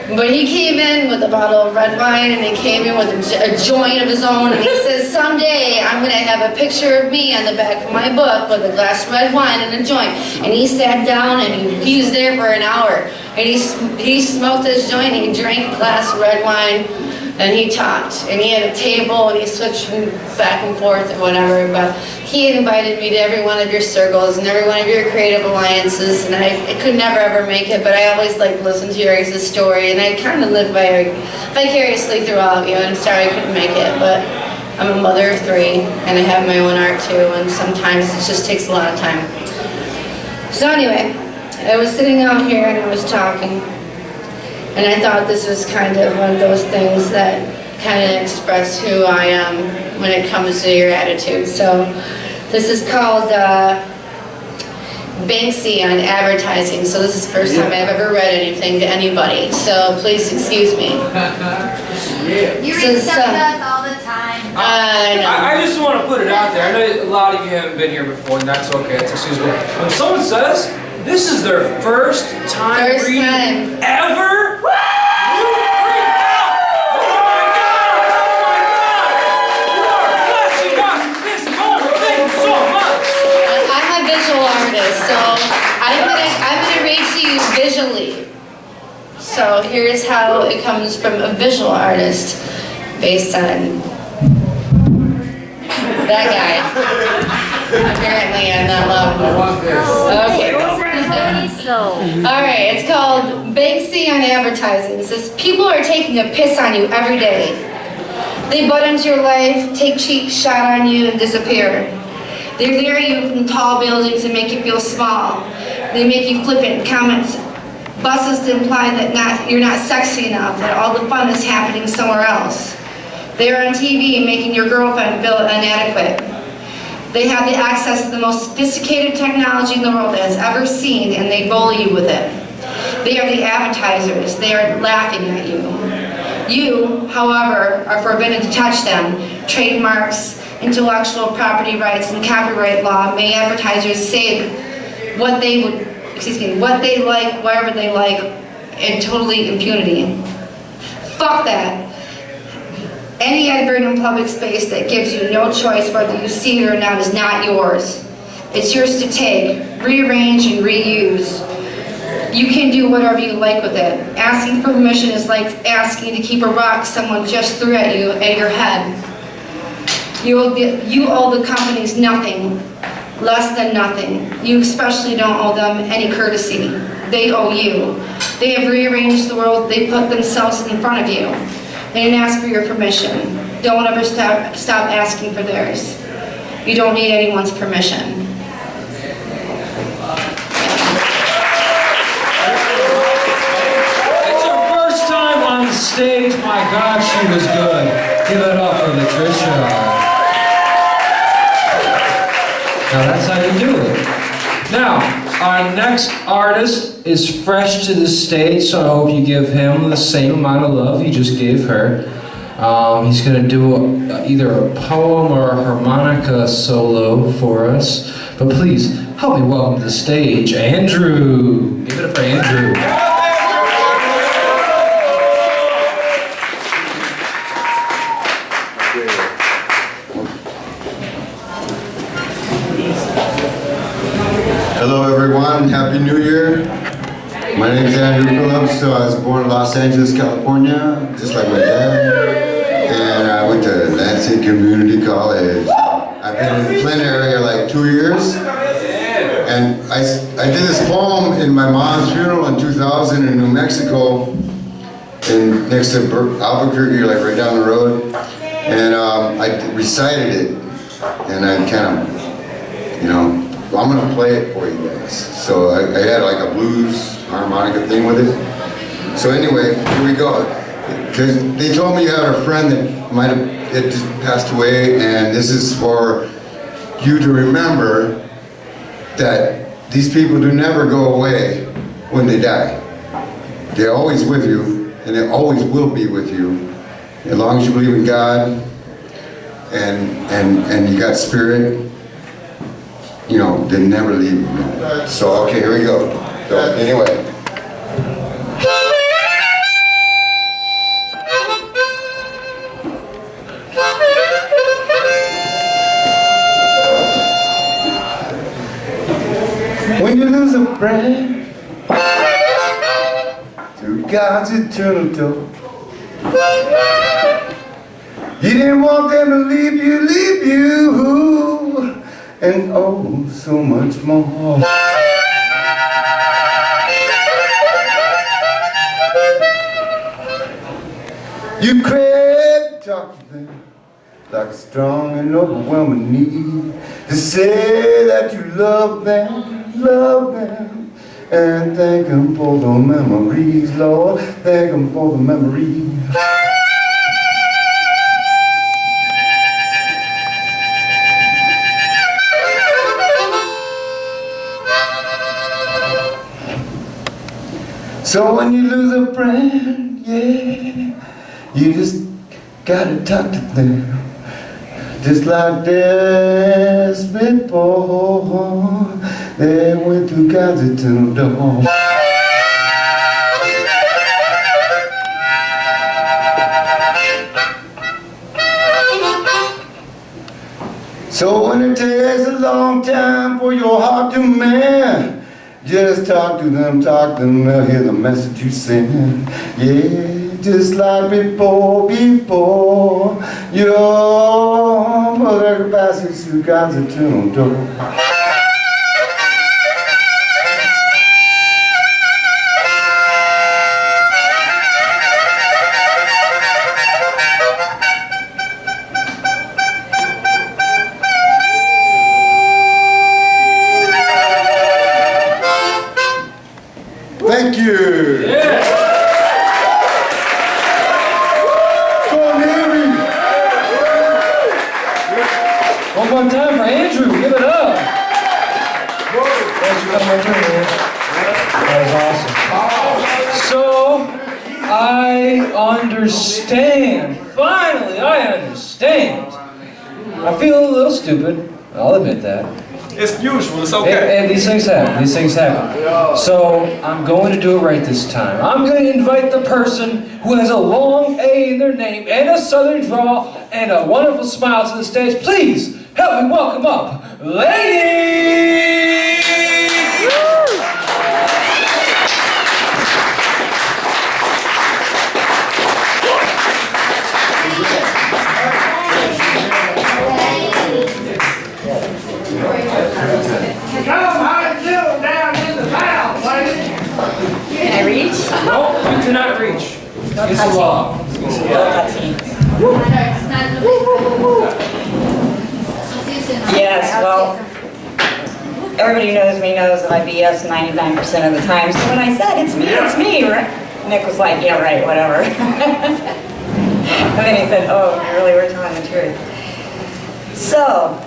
Speaker 13: But he came in with a bottle of red wine, and he came in with a joint of his own, and he says, someday I'm going to have a picture of me on the back of my book with a glass of red wine and a joint. And he sat down, and he was there for an hour. And he smoked his joint, and he drank a glass of red wine, and he talked. And he had a table, and he switched back and forth or whatever. But he invited me to every one of your circles and every one of your creative alliances, and I could never ever make it, but I always like listen to your guys' story, and I kind of live vicariously through all of you. I'm sorry I couldn't make it, but I'm a mother of 3, and I have my own art too, and sometimes it just takes a lot of time. So anyway, I was sitting out here and I was talking, and I thought this was kind of one of those things that kind of express who I am when it comes to your attitude. So this is called Banksy on advertising. So this is the first time I've ever read anything to anybody. So please excuse me.
Speaker 4: You read stuff to us all the time.
Speaker 1: I just want to put it out there. I know a lot of you haven't been here before, and that's okay. It's excusable. When someone says this is their first time reading ever,
Speaker 13: so I'm gonna read to you visually. So here's how it comes from a visual artist based on that guy. Apparently I'm not loud. Okay. Alright, it's called Banksy on advertising. It says, people are taking a piss on you every day. They butt into your life, take cheap shot on you, and disappear. They lure you from tall buildings and make you feel small. They make you flippant comments, buses to imply that you're not sexy enough, that all the fun is happening somewhere else. They are on TV making your girlfriend feel inadequate. They have the access to the most sophisticated technology in the world that has ever seen, and they bully you with it. They are the advertisers. They are laughing at you. You, however, are forbidden to touch them. Trademarks, intellectual property rights, and copyright law may advertisers say what they like, wherever they like, in totally impunity. Fuck that. Any advert in public space that gives you no choice whether you see it or not is not yours. It's yours to take, rearrange, and reuse. You can do whatever you like with it. Asking for permission is like asking to keep a rock someone just threw at you at your head. You owe the companies nothing, less than nothing. You especially don't owe them any courtesy. They owe you. They have rearranged the world. They put themselves in front of you. They didn't ask for your permission. Don't ever stop asking for theirs. You don't need anyone's permission.
Speaker 1: It's her first time on the stage. My God, she was good. Give it up for Latrisha. Now that's how you do it. Now, our next artist is fresh to the stage, so I hope you give him the same amount of love you just gave her. He's going to do either a poem or a harmonica solo for us. But please, help me welcome to the stage, Andrew. Give it up for Andrew.
Speaker 14: name's Andrew Phillips. So I was born in Los Angeles, California, just like my dad. And I went to Lansing Community College. I've been in the Flint area like 2 years. And I did this poem in my mom's funeral in 2000 in New Mexico, next to Albuquerque, like right down the road. And I recited it, and I kind of, you know, I'm gonna play it for you guys. So I had like a blues harmonica thing with it. So anyway, here we go. Because they told me you had a friend that had just passed away, and this is for you to remember that these people do never go away when they die. They're always with you, and they always will be with you, as long as you believe in God and you got spirit. You know, they never leave you. So okay, here we go. So anyway. When you lose a friend to God's eternal door, you didn't want them to leave you, and oh, so much more. You crave to talk to them like a strong and overwhelming need to say that you love them, and thank them for the memories, Lord, thank them for the memories. So when you lose a friend, yeah, you just gotta talk to them, just like this before. They went through God's eternal door. So when it takes a long time for your heart to mend, just talk to them, they'll hear the message you send. Yeah, just like before, your mother passes through God's eternal door. Thank you. Yeah.
Speaker 1: One more time for Andrew. Give it up. Thanks for coming over here. That was awesome. So, I understand. Finally, I understand. I feel a little stupid. I'll admit that.
Speaker 5: It's usual, it's okay.
Speaker 1: And these things happen, So I'm going to do it right this time. I'm going to invite the person who has a long A in their name and a southern drawl and a wonderful smile to the stage. Please help me welcome up Lanie!
Speaker 7: Can I reach?
Speaker 1: No, you cannot reach. It's the law.
Speaker 7: Yes, well, everybody who knows me knows that I BS 99% of the time. So when I said, it's me, right? Nick was like, yeah, right, whatever. And then he said, oh, you really were telling the truth. So,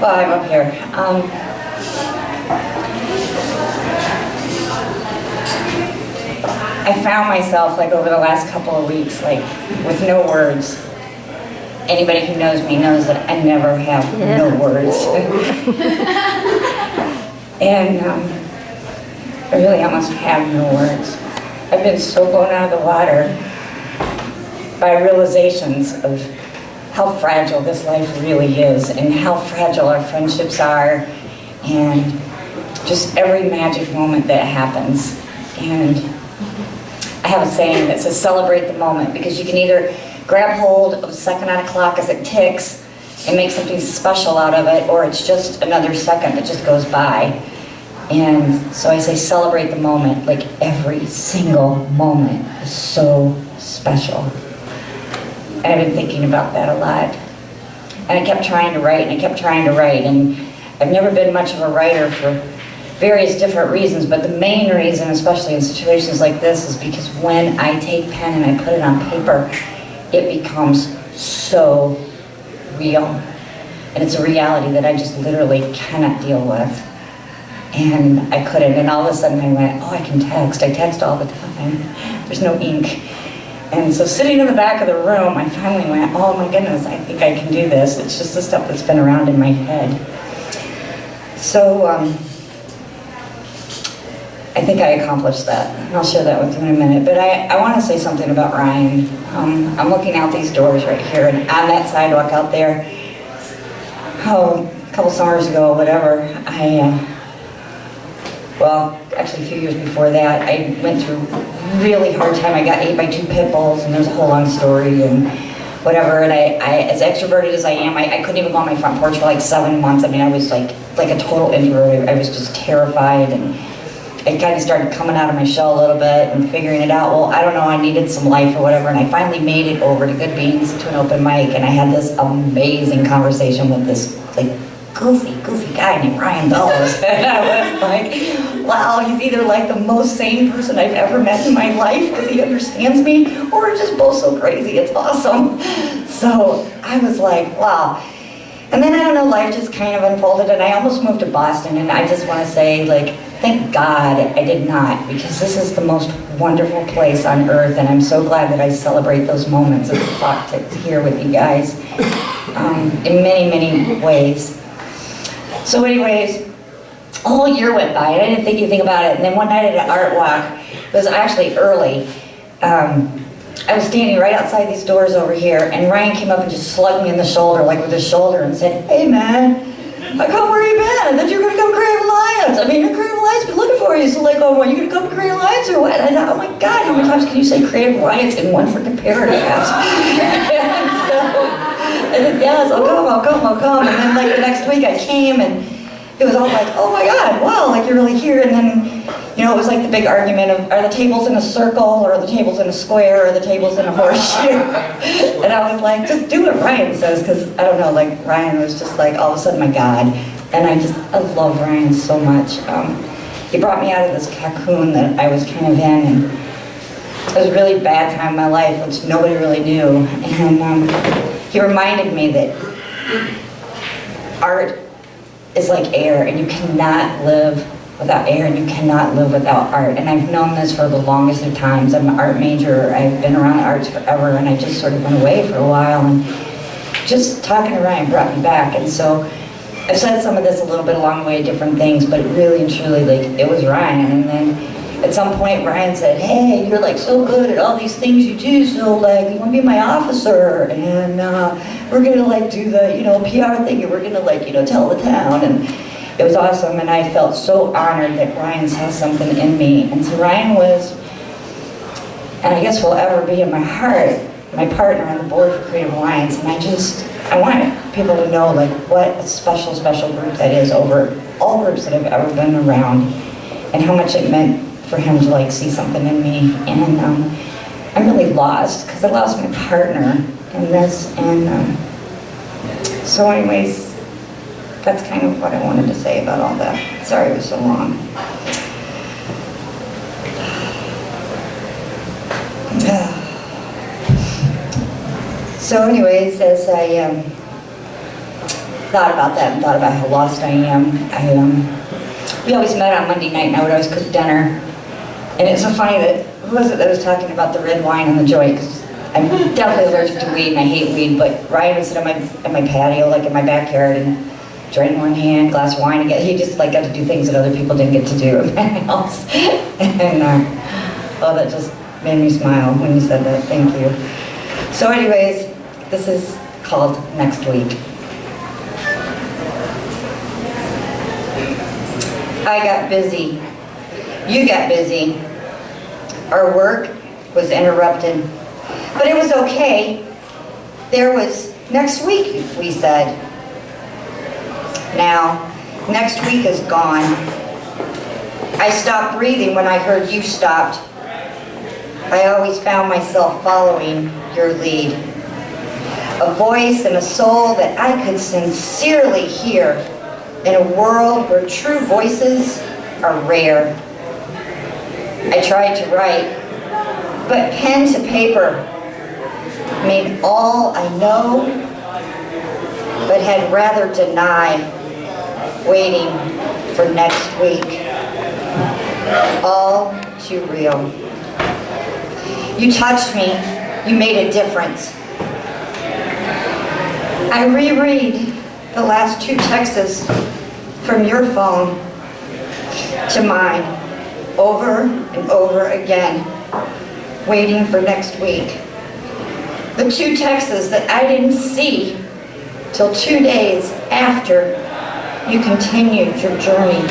Speaker 7: well, I'm up here. I found myself, like, over the last couple of weeks, like, with no words. Anybody who knows me knows that I never have no words. And I really almost have no words. I've been so blown out of the water by realizations of how fragile this life really is and how fragile our friendships are and
Speaker 15: just every magic moment that happens. And I have a saying that says celebrate the moment, because you can either grab hold of a second on a clock as it ticks and make something special out of it, or it's just another second that just goes by. And so I say celebrate the moment, like every single moment is so special. And I've been thinking about that a lot. And I kept trying to write, and I kept trying to write, and I've never been much of a writer for various different reasons, but the main reason, especially in situations like this, is because when I take pen and I put it on paper, it becomes so real. And it's a reality that I just literally cannot deal with. And I couldn't, and all of a sudden I went, oh, I can text. I text all the time. There's no ink. And so sitting in the back of the room, I finally went, oh my goodness, I think I can do this. It's just the stuff that's been around in my head. So I think I accomplished that. And I'll share that with you in a minute. But I want to say something about Ryan. I'm looking out these doors right here, and on that sidewalk out there, a couple summers ago, whatever, well, actually a few years before that, I went through a really hard time. I got ate by 2 pit bulls, and there's a whole long story and whatever. And I as extroverted as I am, I couldn't even go on my front porch for like 7 months. I mean, I was like a total introvert. I was just terrified, and I kind of started coming out of my shell a little bit and figuring it out. Well, I don't know, I needed some life or whatever, and I finally made it over to Good Beans to an open mic, and I had this amazing conversation with this like goofy guy named Ryan Bellows. And I was like, wow, he's either like the most sane person I've ever met in my life because he understands me, or we're just both so crazy, it's awesome. So I was like, wow. And then I don't know, life just kind of unfolded, and I almost moved to Boston, and I just want to say, like, thank God I did not, because this is the most wonderful place on earth, and I'm so glad that I celebrate those moments of the clock ticks here with you guys in many, many ways. So anyways, a whole year went by, and I didn't think anything about it, and then one night at an art walk, it was actually early, I was standing right outside these doors over here, and Ryan came up and just slugged me in the shoulder, like with his shoulder, and said, hey man, how come where you been? I thought you were gonna come Creative Alliance. I mean, the Creative Alliance been looking for you, so like, oh, are you gonna come to Creative Alliance or what? And I thought, oh my God, how many times can you say Creative Alliance in one freaking paragraph? And so I said, yes, I'll come. And then like the next week I came, and it was all like, oh my God, wow, like you're really here. And then, you know, it was like the big argument of, are the tables in a circle, or are the tables in a square, or are the tables in a horseshoe? And I was like, just do what Ryan says, because I don't know, like Ryan was just like, all of a sudden, my God. And I love Ryan so much. He brought me out of this cocoon that I was kind of in, and it was a really bad time in my life, which nobody really knew. And he reminded me that art is like air, and you cannot live without air, and you cannot live without art. And I've known this for the longest of times. I'm an art major. I've been around the arts forever, and I just sort of went away for a while, and just talking to Ryan brought me back. And so I've said some of this a little bit along the way, different things, but really and truly, like, it was Ryan. And then at some point Ryan said, hey, you're like so good at all these things you do, so like, you want to be my officer, and we're gonna like do the, you know, PR thing, and we're gonna like, you know, tell the town. And it was awesome, and I felt so honored that Ryan saw something in me. And so Ryan was, and I guess will ever be in my heart, my partner on the board for Creative Alliance. And I want people to know like what a special, special group that is over all groups that I've ever been around, and how much it meant for him to like see something in me. And I'm really lost, because I lost my partner in this. And so anyways, that's kind of what I wanted to say about all that. Sorry it was so long. So anyways, as I thought about that and thought about how lost I am, we always met on Monday night, and I would always cook dinner. And it's so funny that, who was it that was talking about the red wine and the joint? Because I'm definitely allergic to weed, and I hate weed, but Ryan would sit on my patio, like in my backyard, and drink one hand, glass of wine, and he just like got to do things that other people didn't get to do in my house. And oh, that just made me smile when you said that. Thank you. So anyways, this is called Next Week. I got busy. You got busy. Our work was interrupted. But it was okay. There was next week, we said. Now, next week is gone. I stopped breathing when I heard you stopped. I always found myself following your lead. A voice and a soul that I could sincerely hear in a world where true voices are rare. I tried to write, but pen to paper made all I know, but had rather deny waiting for next week. All too real. You touched me, you made a difference. I reread the last 2 texts from your phone to mine over and over again, waiting for next week. The 2 texts that I didn't see till 2 days after you continued your journey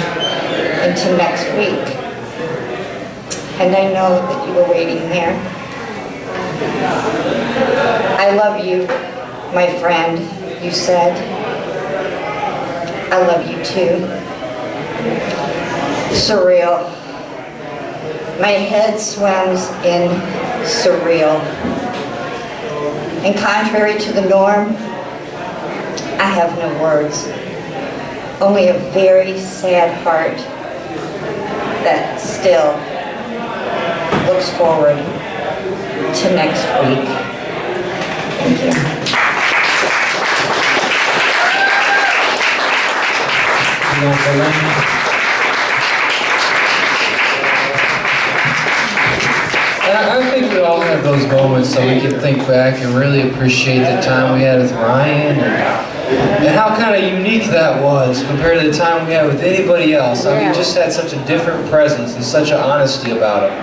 Speaker 15: into next week. And I know that you were waiting there. I love you, my friend, you said. I love you too. Surreal. My head swims in surreal. And contrary to the norm, I have no words. Only a very sad heart that still looks forward to next week. Thank you.
Speaker 1: And I think we all have those moments so we can think back and really appreciate the time we had with Ryan and how kind of unique that was compared to the time we had with anybody else. I mean, he just had such a different presence and such an honesty about it.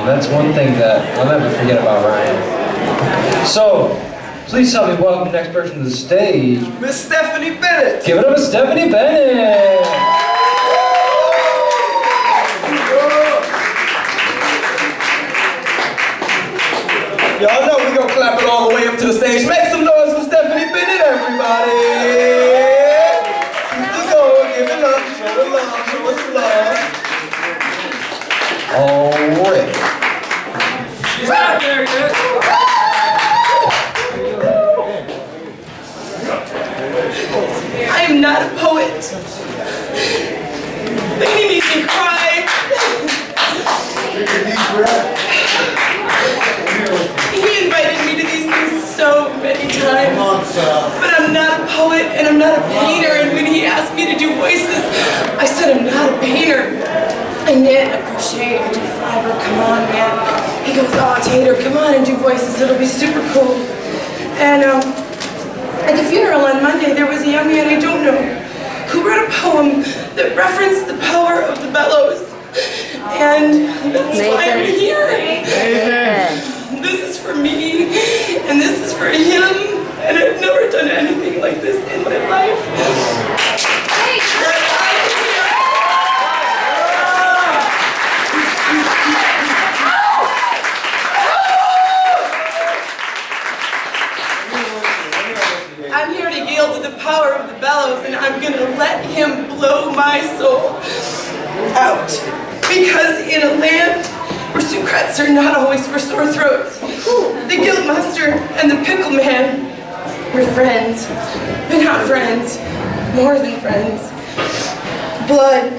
Speaker 1: That's one thing that I'll never forget about Ryan. So, please help me welcome the next person to the stage.
Speaker 5: Miss Stephanie Bennett.
Speaker 1: Give it up to Stephanie Bennett.
Speaker 5: Y'all know we gonna clap it all the way up to the stage. Make some noise for Stephanie Bennett, everybody. Let's go, give it up, show the love, show us some love. All right.
Speaker 1: Right there, good.
Speaker 6: I am not a poet. Lanie makes me cry. He invited me to these things so many times, but I'm not a poet and I'm not a painter, and when he asked me to do voices, I said I'm not a painter. I knit, I crochet, I do fiber, come on man. He goes, oh Tater, come on and do voices, it'll be super cool. And at the funeral on Monday, there was a young man I don't know who wrote a poem that referenced the power of the Bellows. And that's why I'm here. This is for me, and this is for him, and I've never done anything like this in my life. I'm here to yield to the power of the Bellows, and I'm going to let him blow my soul out. Because in a land where secrets are not always for sore throats, the guildmaster and the pickle man were friends, but not friends, more than friends. Blood,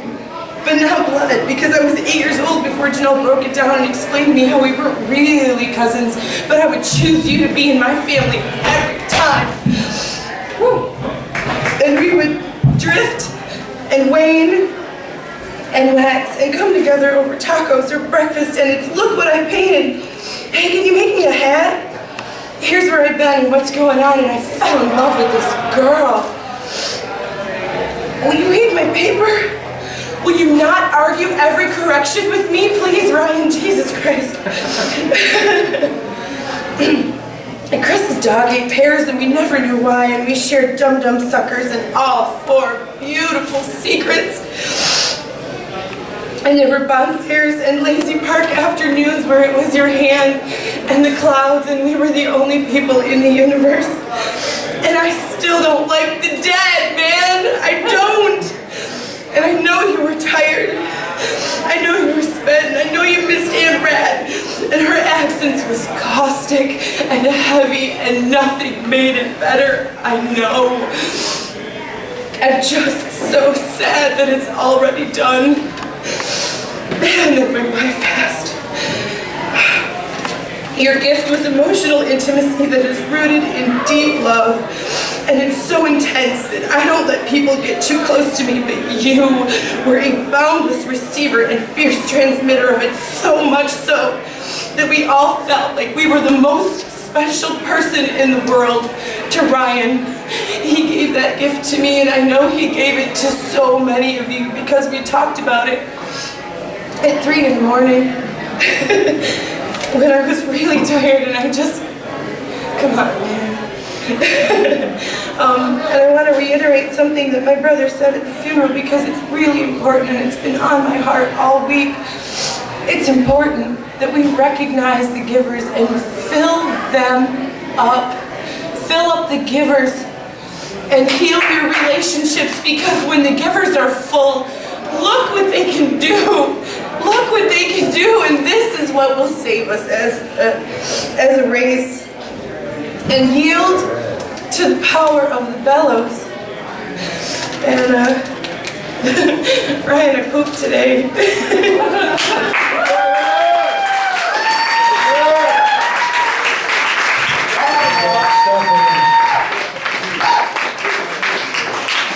Speaker 6: but not blood, because I was 8 years old before Janelle broke it down and explained to me how we weren't really cousins, but I would choose you to be in my family every time. And we would drift and wane and wax and come together over tacos or breakfast, and it's look what I painted. Hey, can you make me a hat? Here's where I've been and what's going on, and I fell in love with this girl. Will you read my paper? Will you not argue every correction with me, please, Ryan? Jesus Christ. And Chris's dog ate pears and we never knew why, and we shared dum-dum suckers and all 4 beautiful secrets. And there were bonfires and lazy park afternoons where it was your hand and the clouds and we were the only people in the universe. And I still don't like the dead, man. I don't. And I know you were tired. I know you were spent. And I know you missed Aunt Rat. And her absence was caustic and heavy and nothing made it better. I know. I'm just so sad that it's already done. And that my wife passed. Your gift was emotional intimacy that is rooted in deep love. And it's so intense that I don't let people get too close to me, but you were a boundless receiver and fierce transmitter of it, so much so that we all felt like we were the most special person in the world to Ryan. He gave that gift to me, and I know he gave it to so many of you because we talked about it at 3 in the morning when I was really tired and I just, come on, man. And I want to reiterate something that my brother said at the funeral because it's really important and it's been on my heart all week. It's important that we recognize the givers and fill them up. Fill up the givers and heal your relationships because when the givers are full, look what they can do. Look what they can do, and this is what will save us as a race. And yield to the power of the Bellows. And Ryan, I pooped today.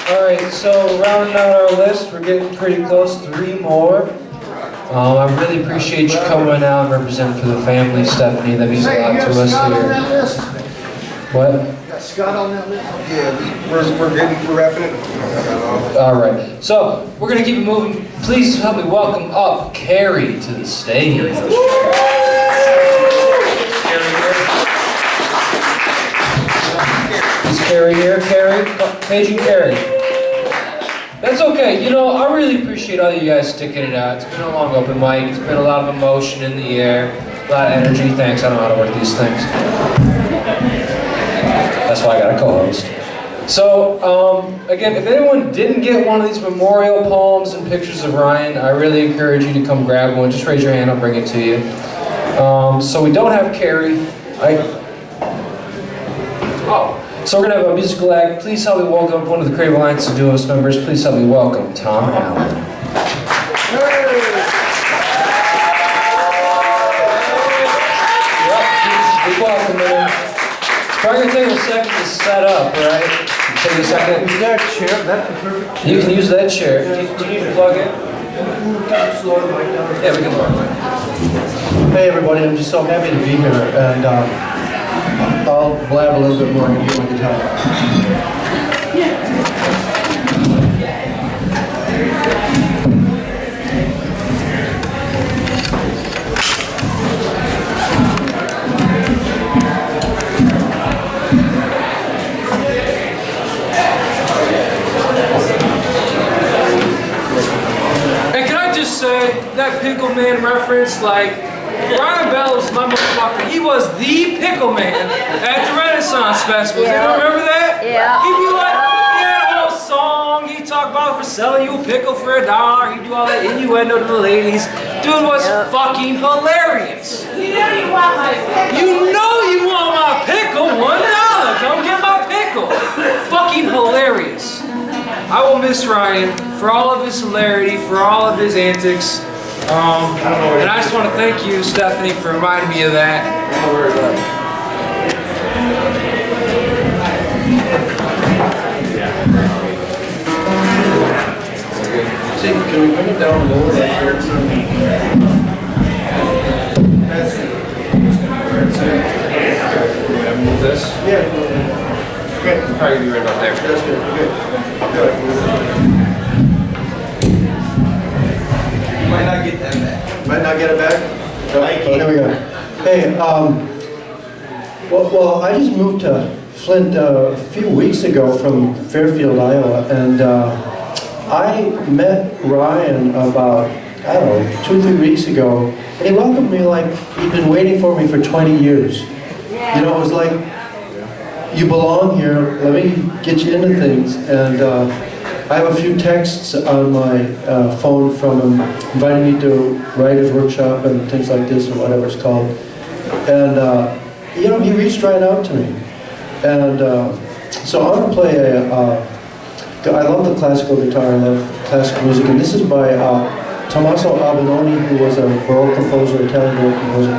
Speaker 1: Alright, so rounding out our list, we're getting pretty close, 3 more. I really appreciate you coming out and representing for the family, Stephanie. That means a lot to us here. What?
Speaker 9: Got Scott on that list? Yeah, we're wrapping it.
Speaker 1: Alright, so we're going to keep it moving. Please help me welcome up Carrie to the stage. Is Carrie here? Carrie? Oh, Paging Carrie. That's okay. You know, I really appreciate all you guys sticking it out. It's been a long open mic. It's been a lot of emotion in the air, a lot of energy. Thanks. I don't know how to work these things. That's why I got a co-host. So, again, if anyone didn't get one of these memorial poems and pictures of Ryan, I really encourage you to come grab one. Just raise your hand. I'll bring it to you. So we don't have Carrie. So we're going to have a musical act. Please help me welcome one of the Creative Alliance Duos members. Please help me welcome Tom Allen. Yep, welcome, man. It's probably going to take a second to set up, right? Take a second.
Speaker 9: Is that a chair? That's the perfect chair.
Speaker 1: You can use that chair. Do you need to plug in?
Speaker 9: Slow the mic down.
Speaker 1: Yeah, we can plug it.
Speaker 16: Hey everybody, I'm just so happy to be here, and I'll blab a little bit more and get my guitar.
Speaker 1: And can I just say, that Pickle Man reference, like, Ryan Bellows, my motherfucker, he was the Pickle Man at the Renaissance Festival.
Speaker 4: Yeah.
Speaker 1: You remember that?
Speaker 4: Yeah.
Speaker 1: He'd be like, he had a whole song, he talked about for selling you a pickle for $1, he'd do all that innuendo to the ladies. Dude was fucking hilarious.
Speaker 6: You know you want my pickle.
Speaker 1: You know you want my pickle, $1, come get my pickle. Fucking hilarious. I will miss Ryan for all of his hilarity, for all of his antics. And I just want to thank you, Stephanie, for reminding me of that. Don't worry about it. See, can we bring it down lower right here? Move this?
Speaker 9: Yeah.
Speaker 1: Okay. Probably be right about there.
Speaker 9: That's good. Might not get that back. Might not get it back?
Speaker 16: Oh, here we go. Hey, well, I just moved to Flint a few weeks ago from Fairfield, Iowa, and I met Ryan about I don't know, 2 or 3 weeks ago, and he welcomed me like he'd been waiting for me for 20 years. You know, it was like, you belong here, let me get you into things. And I have a few texts on my phone from him inviting me to writer's workshop and things like this, or whatever it's called. And, you know, he reached right out to me. And so I'm going to play I love the classical guitar, I love classical music, and this is by Tommaso Albinoni, who was a Baroque composer, Italian Baroque composer.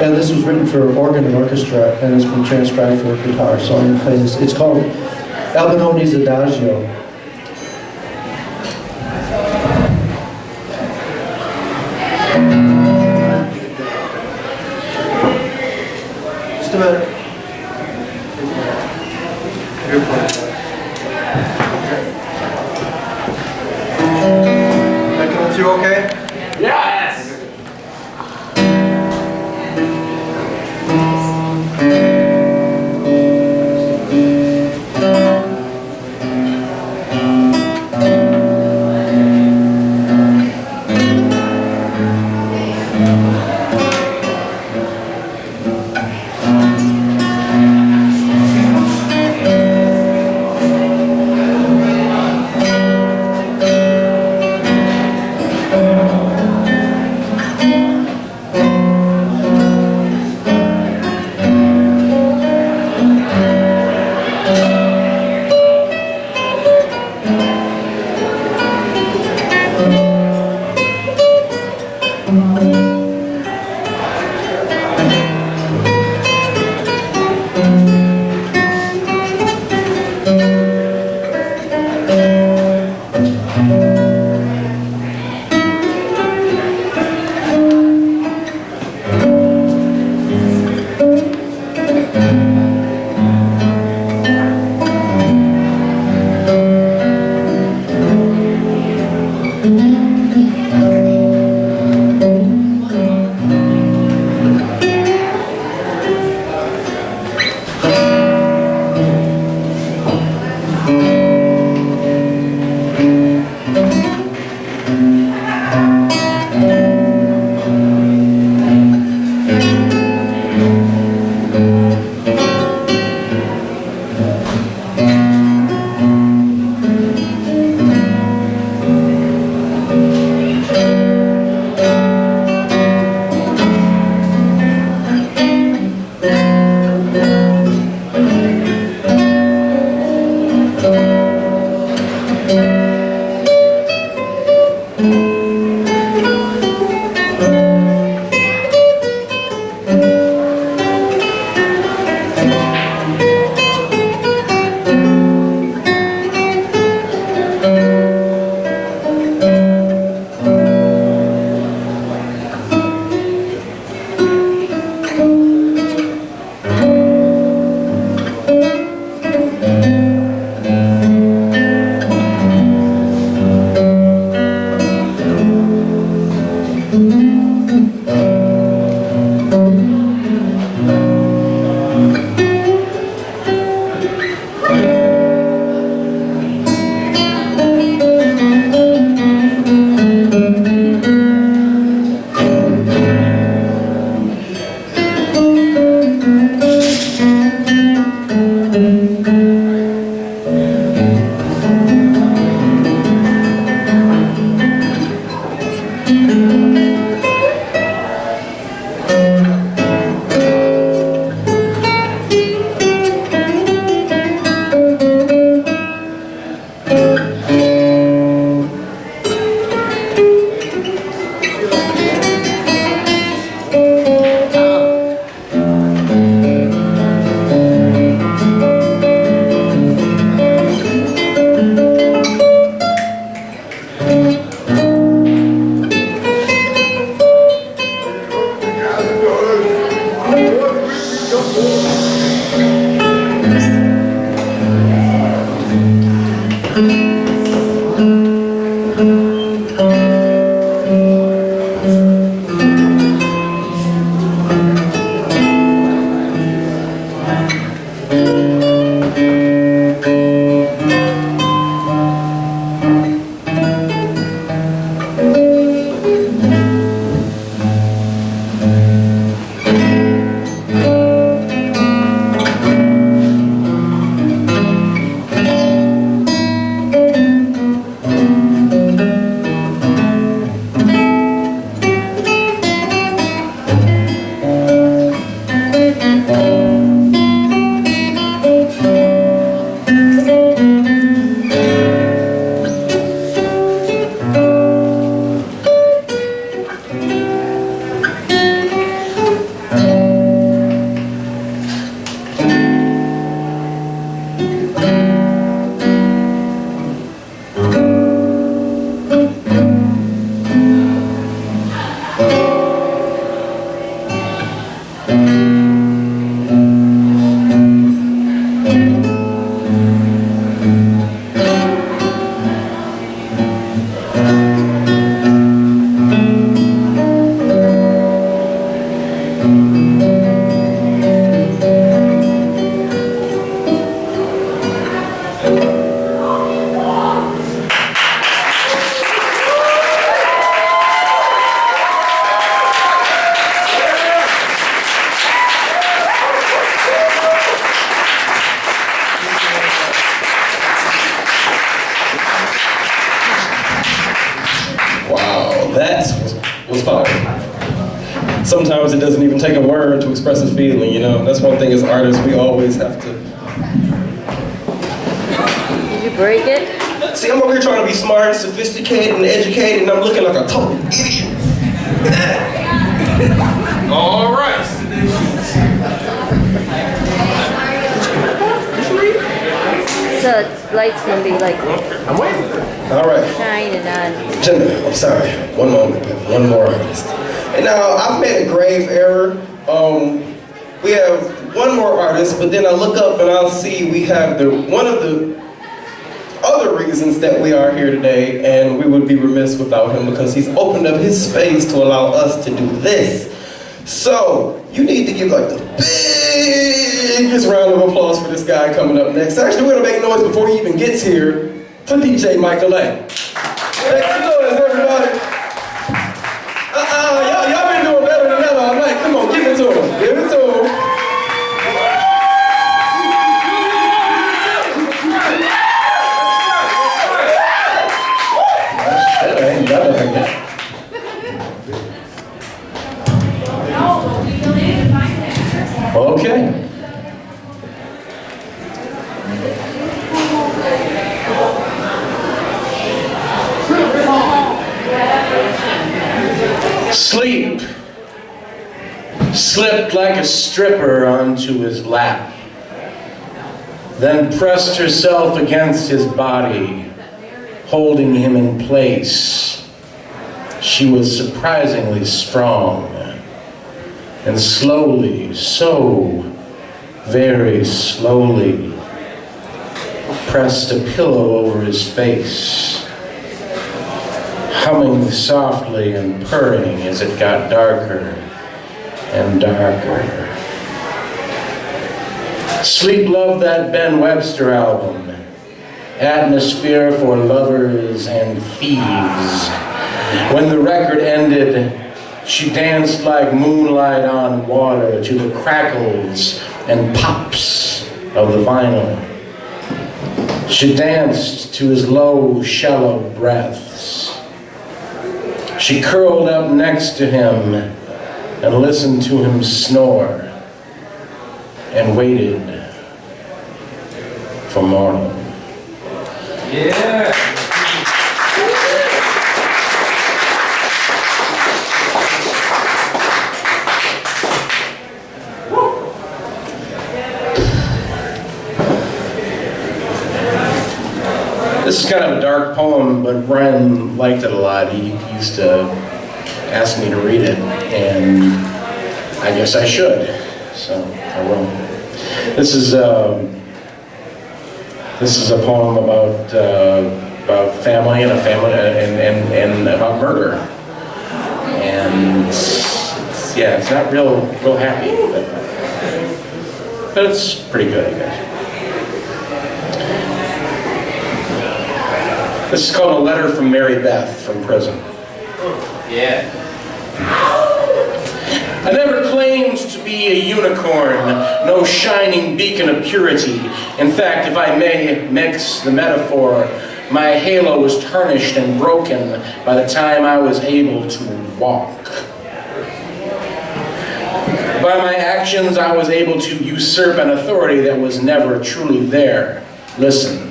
Speaker 16: And this was written for organ and orchestra, and it's been transcribed for guitar, so I'm going to play this. It's called Albinoni's Adagio. Just a minute. You're playing. That coming through okay?
Speaker 5: Yes! sometimes it doesn't even take a word to express a feeling, you know? That's one thing as artists, we always have to.
Speaker 4: Did you break it?
Speaker 5: See, I'm over here trying to be smart and sophisticated and educated, and I'm looking like a total idiot. All right.
Speaker 4: So light's gonna be like
Speaker 5: I'm waiting. All right.
Speaker 4: shining on.
Speaker 5: Jenna, I'm sorry. One moment. One more artist. And now, I've made a grave error. We have one more artist, but then I look up and I'll see we have one of the other reasons that we are here today, and we would be remiss without him because he's opened up his space to allow us to do this. So, you need to give like the biggest round of applause for this guy coming up next. Actually, we're gonna make noise before he even gets here for DJ Michael A. Make some noise, everybody. Y'all been doing better than that all night. Come on, give it to him. Give it to him. Shit, I ain't got nothing yet. Okay.
Speaker 1: Sleep slipped like a stripper onto his lap, then pressed herself against his body, holding him in place. She was surprisingly strong, and slowly, so very slowly, pressed a pillow over his face, humming softly and purring as it got darker and darker. Sleep loved that Ben Webster album, Atmosphere for Lovers and Thieves. When the record ended, she danced like moonlight on water to the crackles and pops of the vinyl. She danced to his low, shallow breaths. She curled up next to him and listened to him snore and waited for morning. Yeah. This is kind of a dark poem, but Brian liked it a lot. He used to ask me to read it, and I guess I should, so I will. This is a poem about family and and about murder, and it's not real happy, but it's pretty good, I guess. This is called A Letter from Mary Beth from prison. Yeah. I never claimed to be a unicorn, no shining beacon of purity. In fact, if I may mix the metaphor, my halo was tarnished and broken by the time I was able to walk. By my actions, I was able to usurp an authority that was never truly there. Listen.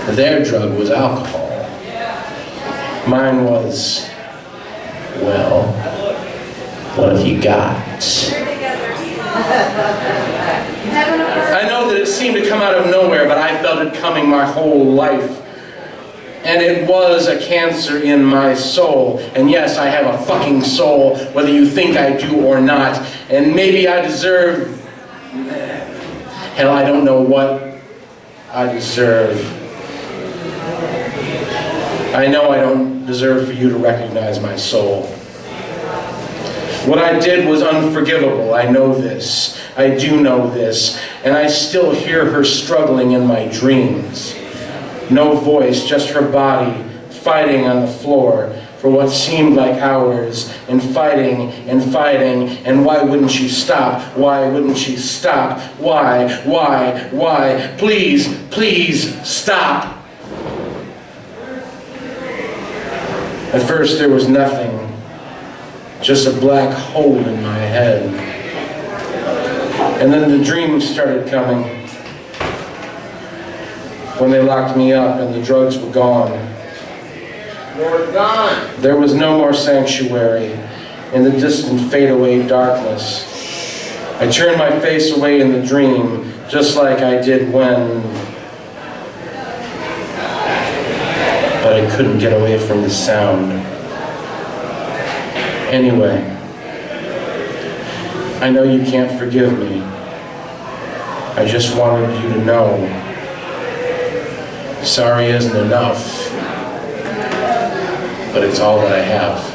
Speaker 1: Their drug was alcohol. Mine was, well, what have you got? I know that it seemed to come out of nowhere, but I felt it coming my whole life. And it was a cancer in my soul. And yes, I have a fucking soul, whether you think I do or not. And maybe I deserve... Hell, I don't know what I deserve. I know I don't deserve for you to recognize my soul. What I did was unforgivable. I know this. I do know this. And I still hear her struggling in my dreams. No voice, just her body fighting on the floor for what seemed like hours, and fighting, and why wouldn't she stop? Why wouldn't she stop? Why? Please, please, stop! At first there was nothing,
Speaker 16: just a black hole in my head. And then the dreams started coming. When they locked me up and the drugs were gone.
Speaker 1: They're gone.
Speaker 16: There was no more sanctuary in the distant fade-away darkness. I turned my face away in the dream, just like I did when... But I couldn't get away from the sound. Anyway, I know you can't forgive me. I just wanted you to know. Sorry isn't enough, but it's all that I have.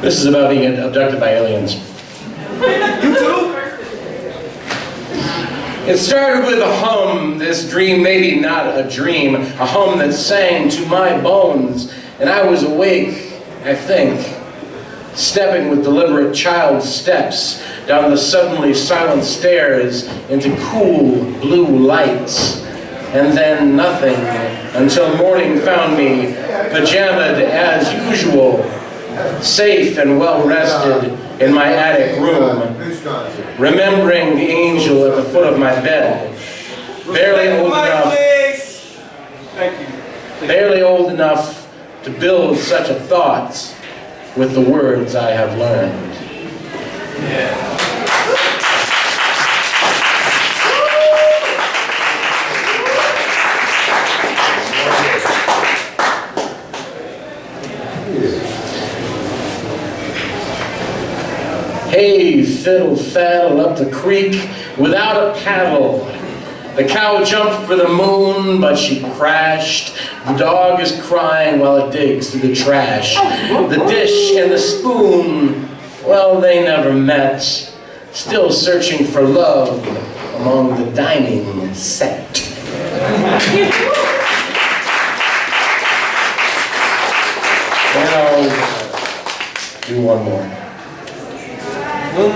Speaker 16: This is about being abducted by aliens.
Speaker 5: You too?
Speaker 16: It started with a hum, this dream, maybe not a dream, a hum that sang to my bones, and I was awake, I think, stepping with deliberate child steps down the suddenly silent stairs into cool blue lights, and then nothing until morning found me pajamaed as usual, safe and well-rested in my attic room, remembering the angel at the foot of my bed, barely old enough to build such a thought with the words I have learned. Hey, fiddle-faddle up the creek without a paddle. The cow jumped for the moon, but she crashed. The dog is crying while it digs through the trash. The dish and the spoon, well, they never met. Still searching for love among the dining set. And I'll do one more. Uno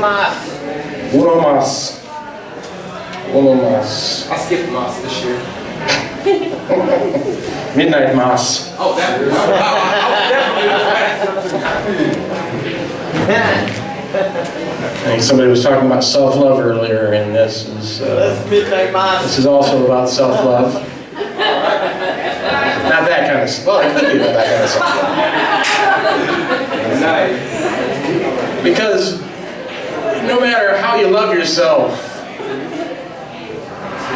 Speaker 16: más. I skipped mass this year. Midnight mass.
Speaker 5: Oh, that was
Speaker 16: I think somebody was talking about self-love earlier, and this is
Speaker 5: midnight mass.
Speaker 16: This is also about self-love. Not that kind of stuff. Well, it could be about that kind of stuff. Because no matter how you love yourself,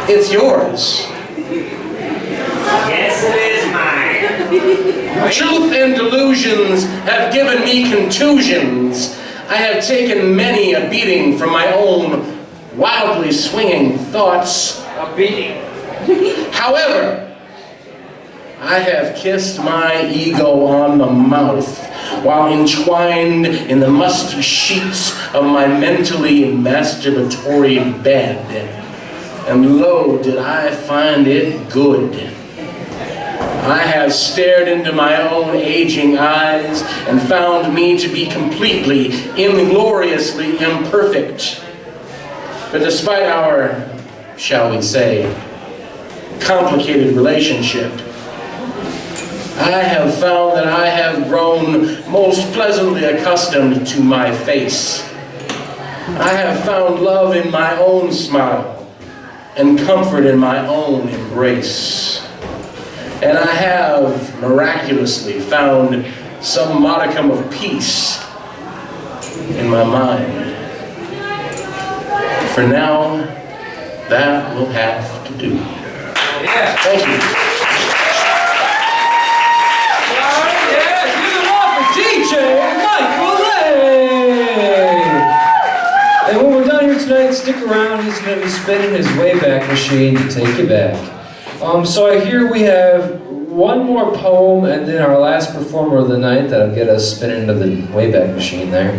Speaker 16: it's yours.
Speaker 1: Yes, it is mine.
Speaker 16: Truth and delusions have given me contusions. I have taken many a beating from my own wildly swinging thoughts.
Speaker 1: A beating.
Speaker 16: However, I have kissed my ego on the mouth while entwined in the musty sheets of my mentally masturbatory bed. And lo, did I find it good. I have stared into my own aging eyes and found me to be completely, ingloriously imperfect. But despite our, shall we say, complicated relationship, I have found that I have grown most pleasantly accustomed to my face. I have found love in my own smile and comfort in my own embrace. And I have miraculously found some modicum of peace in my mind. For now, that will have to do.
Speaker 1: Yeah.
Speaker 16: Thank you.
Speaker 1: DJ Michael. And when we're done here tonight, stick around. He's going to be spinning his Wayback Machine to take you back. So I hear we have one more poem and then our last performer of the night that'll get us spinning into the Wayback Machine there.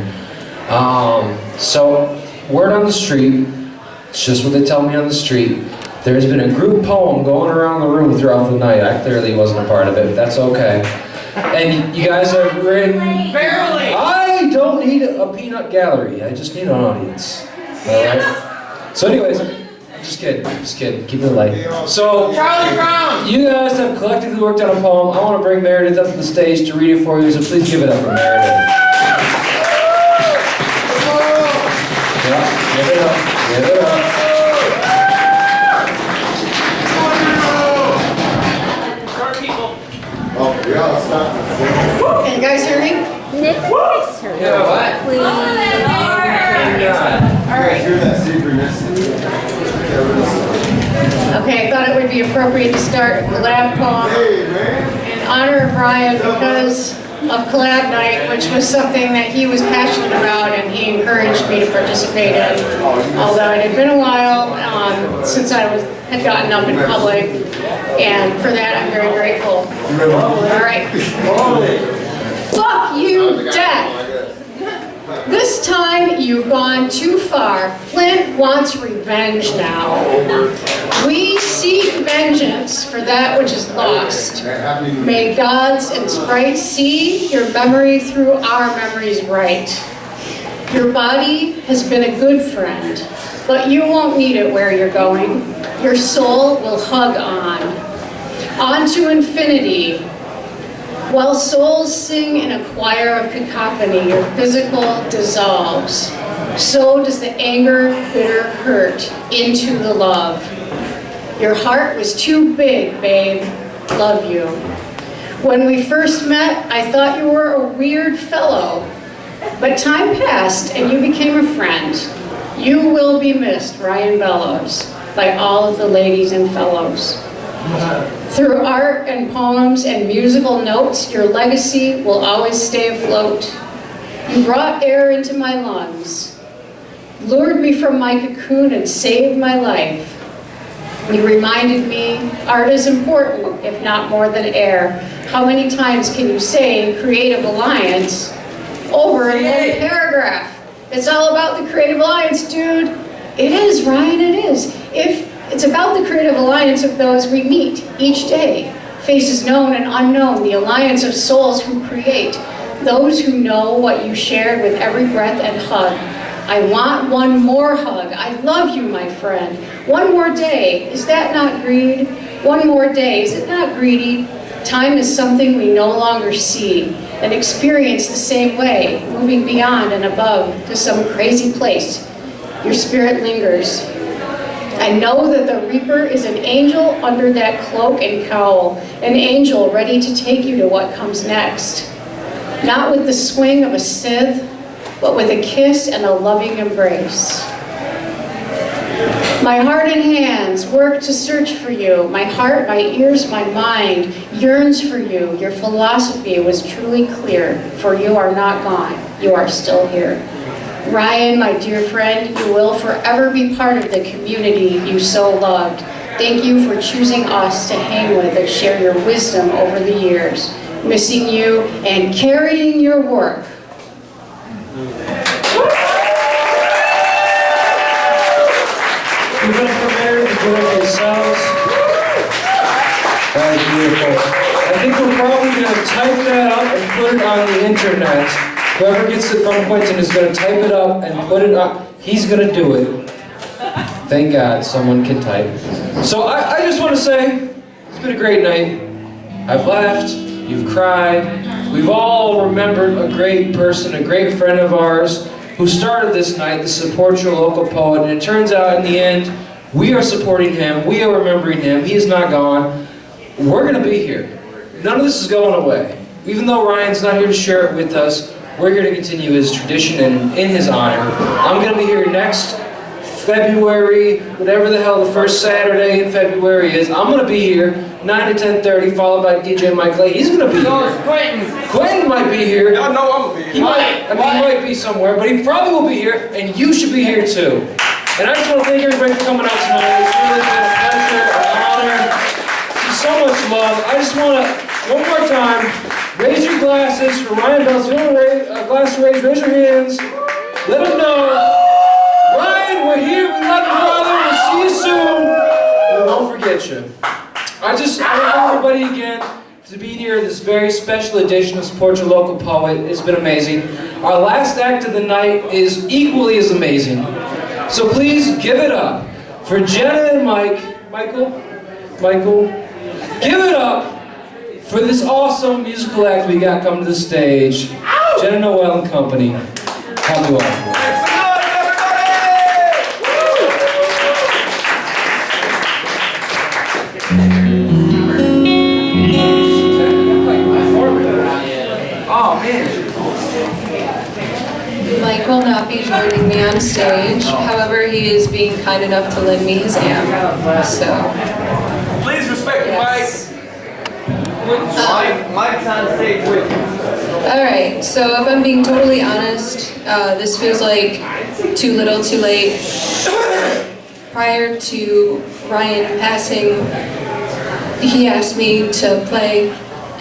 Speaker 1: So word on the street, it's just what they tell me on the street. There's been a group poem going around the room throughout the night. I clearly wasn't a part of it, but that's okay. And you guys have written...
Speaker 8: Barely!
Speaker 1: I don't need a peanut gallery. I just need an audience. Alright? So anyways, just kidding. Keep it light. So,
Speaker 8: Charlie Brown!
Speaker 1: you guys have collectively worked on a poem. I want to bring Meredith up to the stage to read it for you, so please give it up for Meredith. Yeah, give it up. Give it up.
Speaker 13: Can you guys hear me?
Speaker 4: Nick, fix her.
Speaker 8: Yeah, what?
Speaker 4: Please.
Speaker 13: Alright. Okay, I thought it would be appropriate to start with the lab poem in honor of Ryan because of Collab Night, which was something that he was passionate about and he encouraged me to participate in. Although it had been a while since I had gotten up in public, and for that I'm very grateful. Alright. Fuck you, death! This time you've gone too far. Flint wants revenge now. We seek vengeance for that which is lost. May gods and sprites see your memory through our memories right. Your body has been a good friend, but you won't need it where you're going. Your soul will hug on to infinity. While souls sing in a choir of cacophony, your physical dissolves. So does the anger, bitter hurt into the love. Your heart was too big, babe. Love you. When we first met, I thought you were a weird fellow. But time passed and you became a friend. You will be missed, Ryan Bellows, by all of the ladies and fellows. Through art and poems and musical notes, your legacy will always stay afloat. You brought air into my lungs, lured me from my cocoon and saved my life. You reminded me art is important, if not more than air. How many times can you say Creative Alliance over in one paragraph? It's all about the Creative Alliance, dude. It is, Ryan, it is. It's about the creative alliance of those we meet each day. Faces known and unknown, the alliance of souls who create. Those who know what you shared with every breath and hug. I want one more hug. I love you, my friend. One more day, is that not greed? One more day, is it not greedy? Time is something we no longer see and experience the same way, moving beyond and above to some crazy place. Your spirit lingers. I know that the Reaper is an angel under that cloak and cowl, an angel ready to take you to what comes next. Not with the swing of a Sith, but with a kiss and a loving embrace. My heart and hands work to search for you. My heart, my ears, my mind yearns for you. Your philosophy was truly clear, for you are not gone. You are still here. Ryan, my dear friend, you will forever be part of the community you so loved. Thank you for choosing us to hang with and share your wisdom over the years. Missing you and carrying your work.
Speaker 1: Give it up for Meredith, give it up for yourselves. That was beautiful. I think we're probably going to type that up and put it on the internet. Whoever gets it from Quentin is going to type it up and put it up. He's going to do it. Thank God someone can type. So I just want to say, it's been a great night. I've laughed, you've cried. We've all remembered a great person, a great friend of ours who started this night to support your local poet. And it turns out in the end, we are supporting him. We are remembering him. He is not gone. We're going to be here. None of this is going away. Even though Ryan's not here to share it with us, we're here to continue his tradition and in his honor. I'm going to be here next February, whatever the hell the first Saturday in February is. I'm going to be here 9 to 10:30, followed by DJ Mike Lay. He's going to be here. Quentin might be here.
Speaker 5: I know I'm going to be here.
Speaker 1: He might be somewhere, but he probably will be here, and you should be here too. And I just want to thank everybody for coming out tonight. It's really been a pleasure, an honor. So much love. I just want to, one more time, raise your glasses for Ryan Bellows. If you want a glass to raise your hands. Let him know. Ryan, we're here. We love you, brother. We'll see you soon. appreciate you. I want everybody again to be here this very special edition of Support Your Local Poet. It's been amazing. Our last act of the night is equally as amazing. So please give it up for Jenna and Michael. Give it up for this awesome musical act we got coming to the stage. Jenna, Noelle, and company. Happy welcome.
Speaker 17: Mike will not be joining me on stage. However, he is being kind enough to lend me his amp. So,
Speaker 5: Please respect
Speaker 17: yes.
Speaker 5: Mike's on stage with you.
Speaker 17: Alright, so if I'm being totally honest, this feels like too little too late. Prior to Ryan passing, he asked me to play,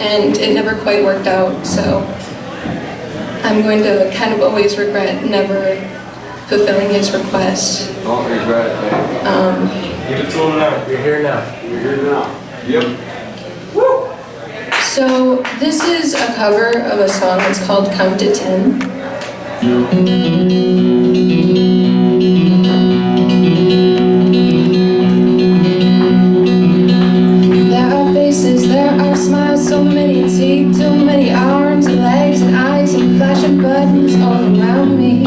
Speaker 17: and it never quite worked out, so I'm going to kind of always regret never fulfilling his request.
Speaker 5: Don't regret it, man. Give it to him now. You're here now. You're here now. Yep.
Speaker 17: So this is a cover of a song that's called Count to 10. There are faces, there are smiles, so many teeth, too many arms and legs and eyes and flashing buttons all around me.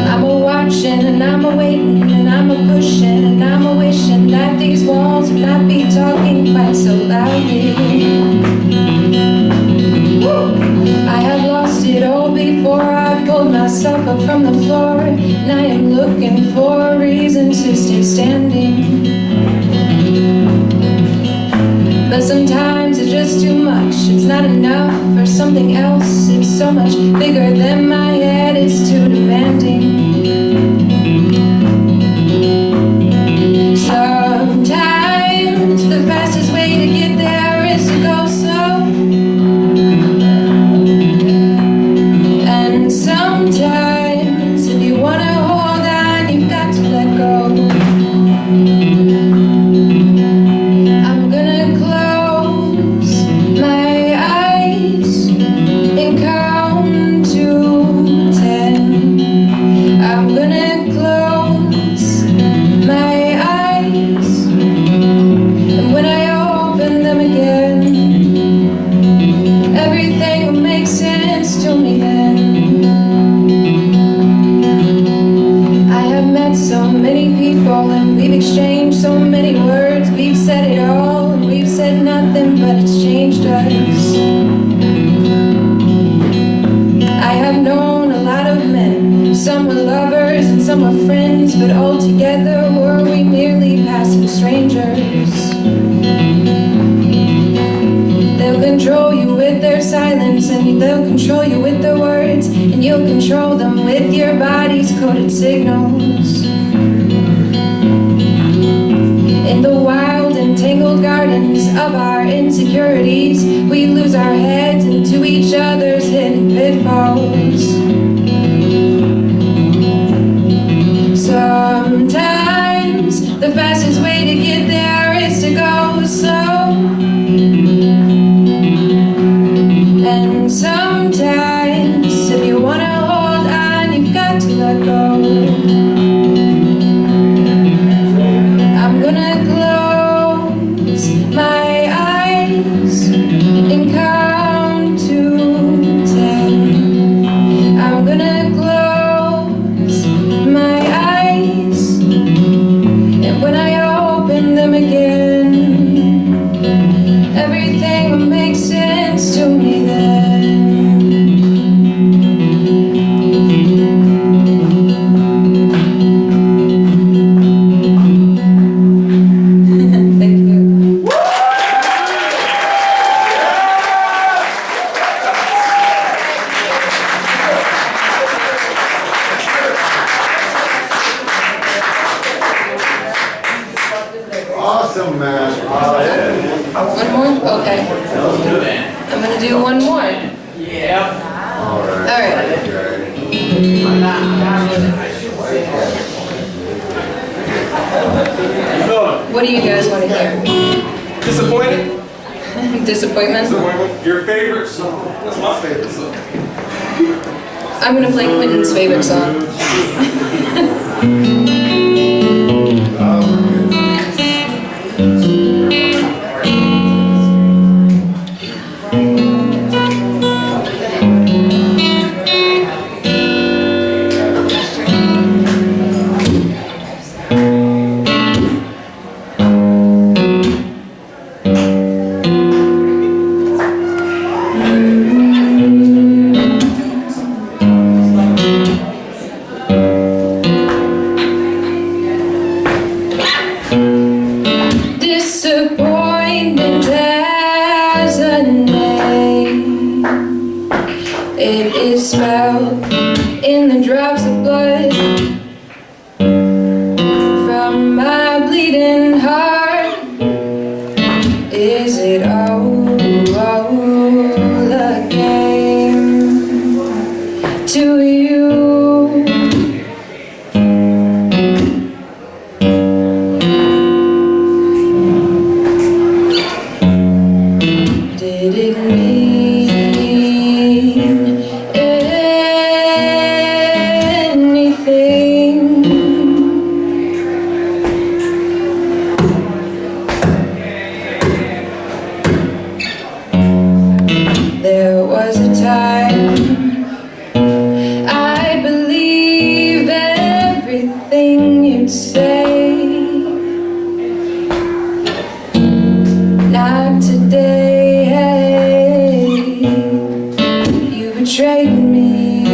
Speaker 17: I'm a-watching and I'm a-waiting and I'm a-pushing and I'm a-wishing that these walls would not be talking quite so loudly. I have lost it all before I pulled myself up from the floor, and I am looking for a reason to stay standing. But sometimes it's just too much, it's not enough for something else. It's so much bigger than my head, it's too demanding. Sometimes the fastest way to get there is to go slow, and sometimes if you want to hold on, you've got to let go. I'm gonna close my eyes and count to 10. I'm gonna close my eyes, and when I open them again, everything will make sense to me then. I have met so many people and we've exchanged so many words. We've said it all and we've said nothing, but it's changed us. I have known a lot of men. Some were lovers and some were friends, but all together were we merely passing strangers. They'll control you with their silence, and they'll control you with their words, and you'll control them with your body's coded signals. In the wild and tangled gardens of our insecurities, we lose our heads into each other's hidden pitfalls. Sometimes the fastest way to get there is to go slow, and sometimes if you want to hold on, you've got to let go. I'm gonna close my eyes and count to 10. I'm gonna close my eyes, and when I open them again, everything will make sense to me then. Thank you.
Speaker 14: Awesome, man.
Speaker 17: One more? Okay. I'm gonna do one more.
Speaker 14: All right.
Speaker 17: All right. What do you guys want to hear?
Speaker 5: Disappointed?
Speaker 17: Disappointment?
Speaker 5: Your favorite song? What's my favorite song?
Speaker 17: I'm gonna play Quentin's favorite song. Disappointment has a name. It is spelled in the drops of blood from my bleeding heart. Is it all a game to you? Did it mean anything? There was a time I believed everything you'd say. Not today. You betrayed me,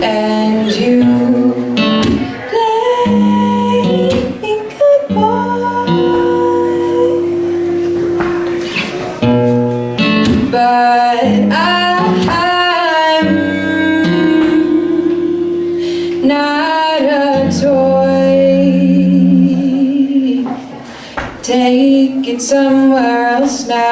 Speaker 17: and you played me goodbye. But I'm not a toy. Take it somewhere else now.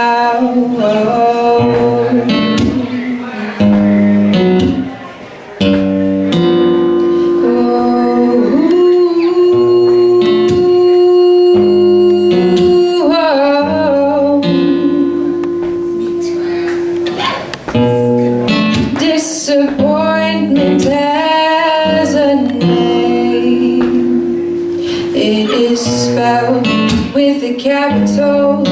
Speaker 17: Disappointment has a name. It is spelled with a capital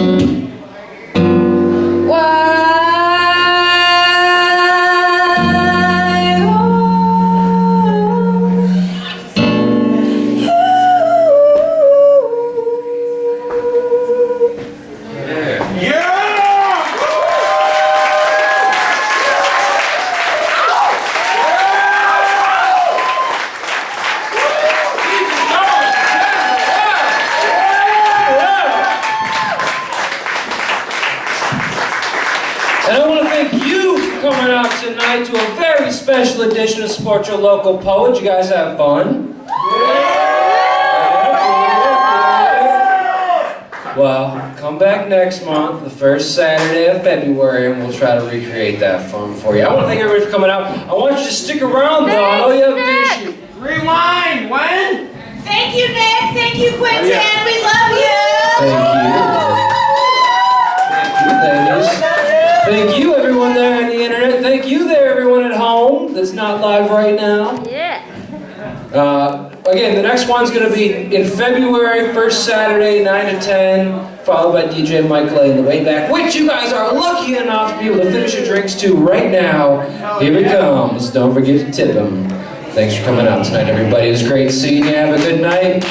Speaker 17: Y. And I want to thank you for coming out tonight to a very special edition of Support Your Local Poet. You guys have fun? Well, come back next month, the first Saturday of February, and we'll try to recreate that fun for you. I want to thank everybody for coming out. I want you to stick around, though. I know you have the issue.
Speaker 8: Rewind, when?
Speaker 6: Thank you, Nick. Thank you, Quentin. We love you.
Speaker 1: Thank you. Ladies. Thank you, everyone there on the internet. Thank you there, everyone at home that's not live right now.
Speaker 4: Yeah.
Speaker 1: Again, the next one's going to be in February, first Saturday, 9 to 10, followed by DJ Michael A in the way back, which you guys are lucky enough to be able to finish your drinks to right now. Here it comes. Don't forget to tip them. Thanks for coming out tonight, everybody. It was great seeing you. Have a good night.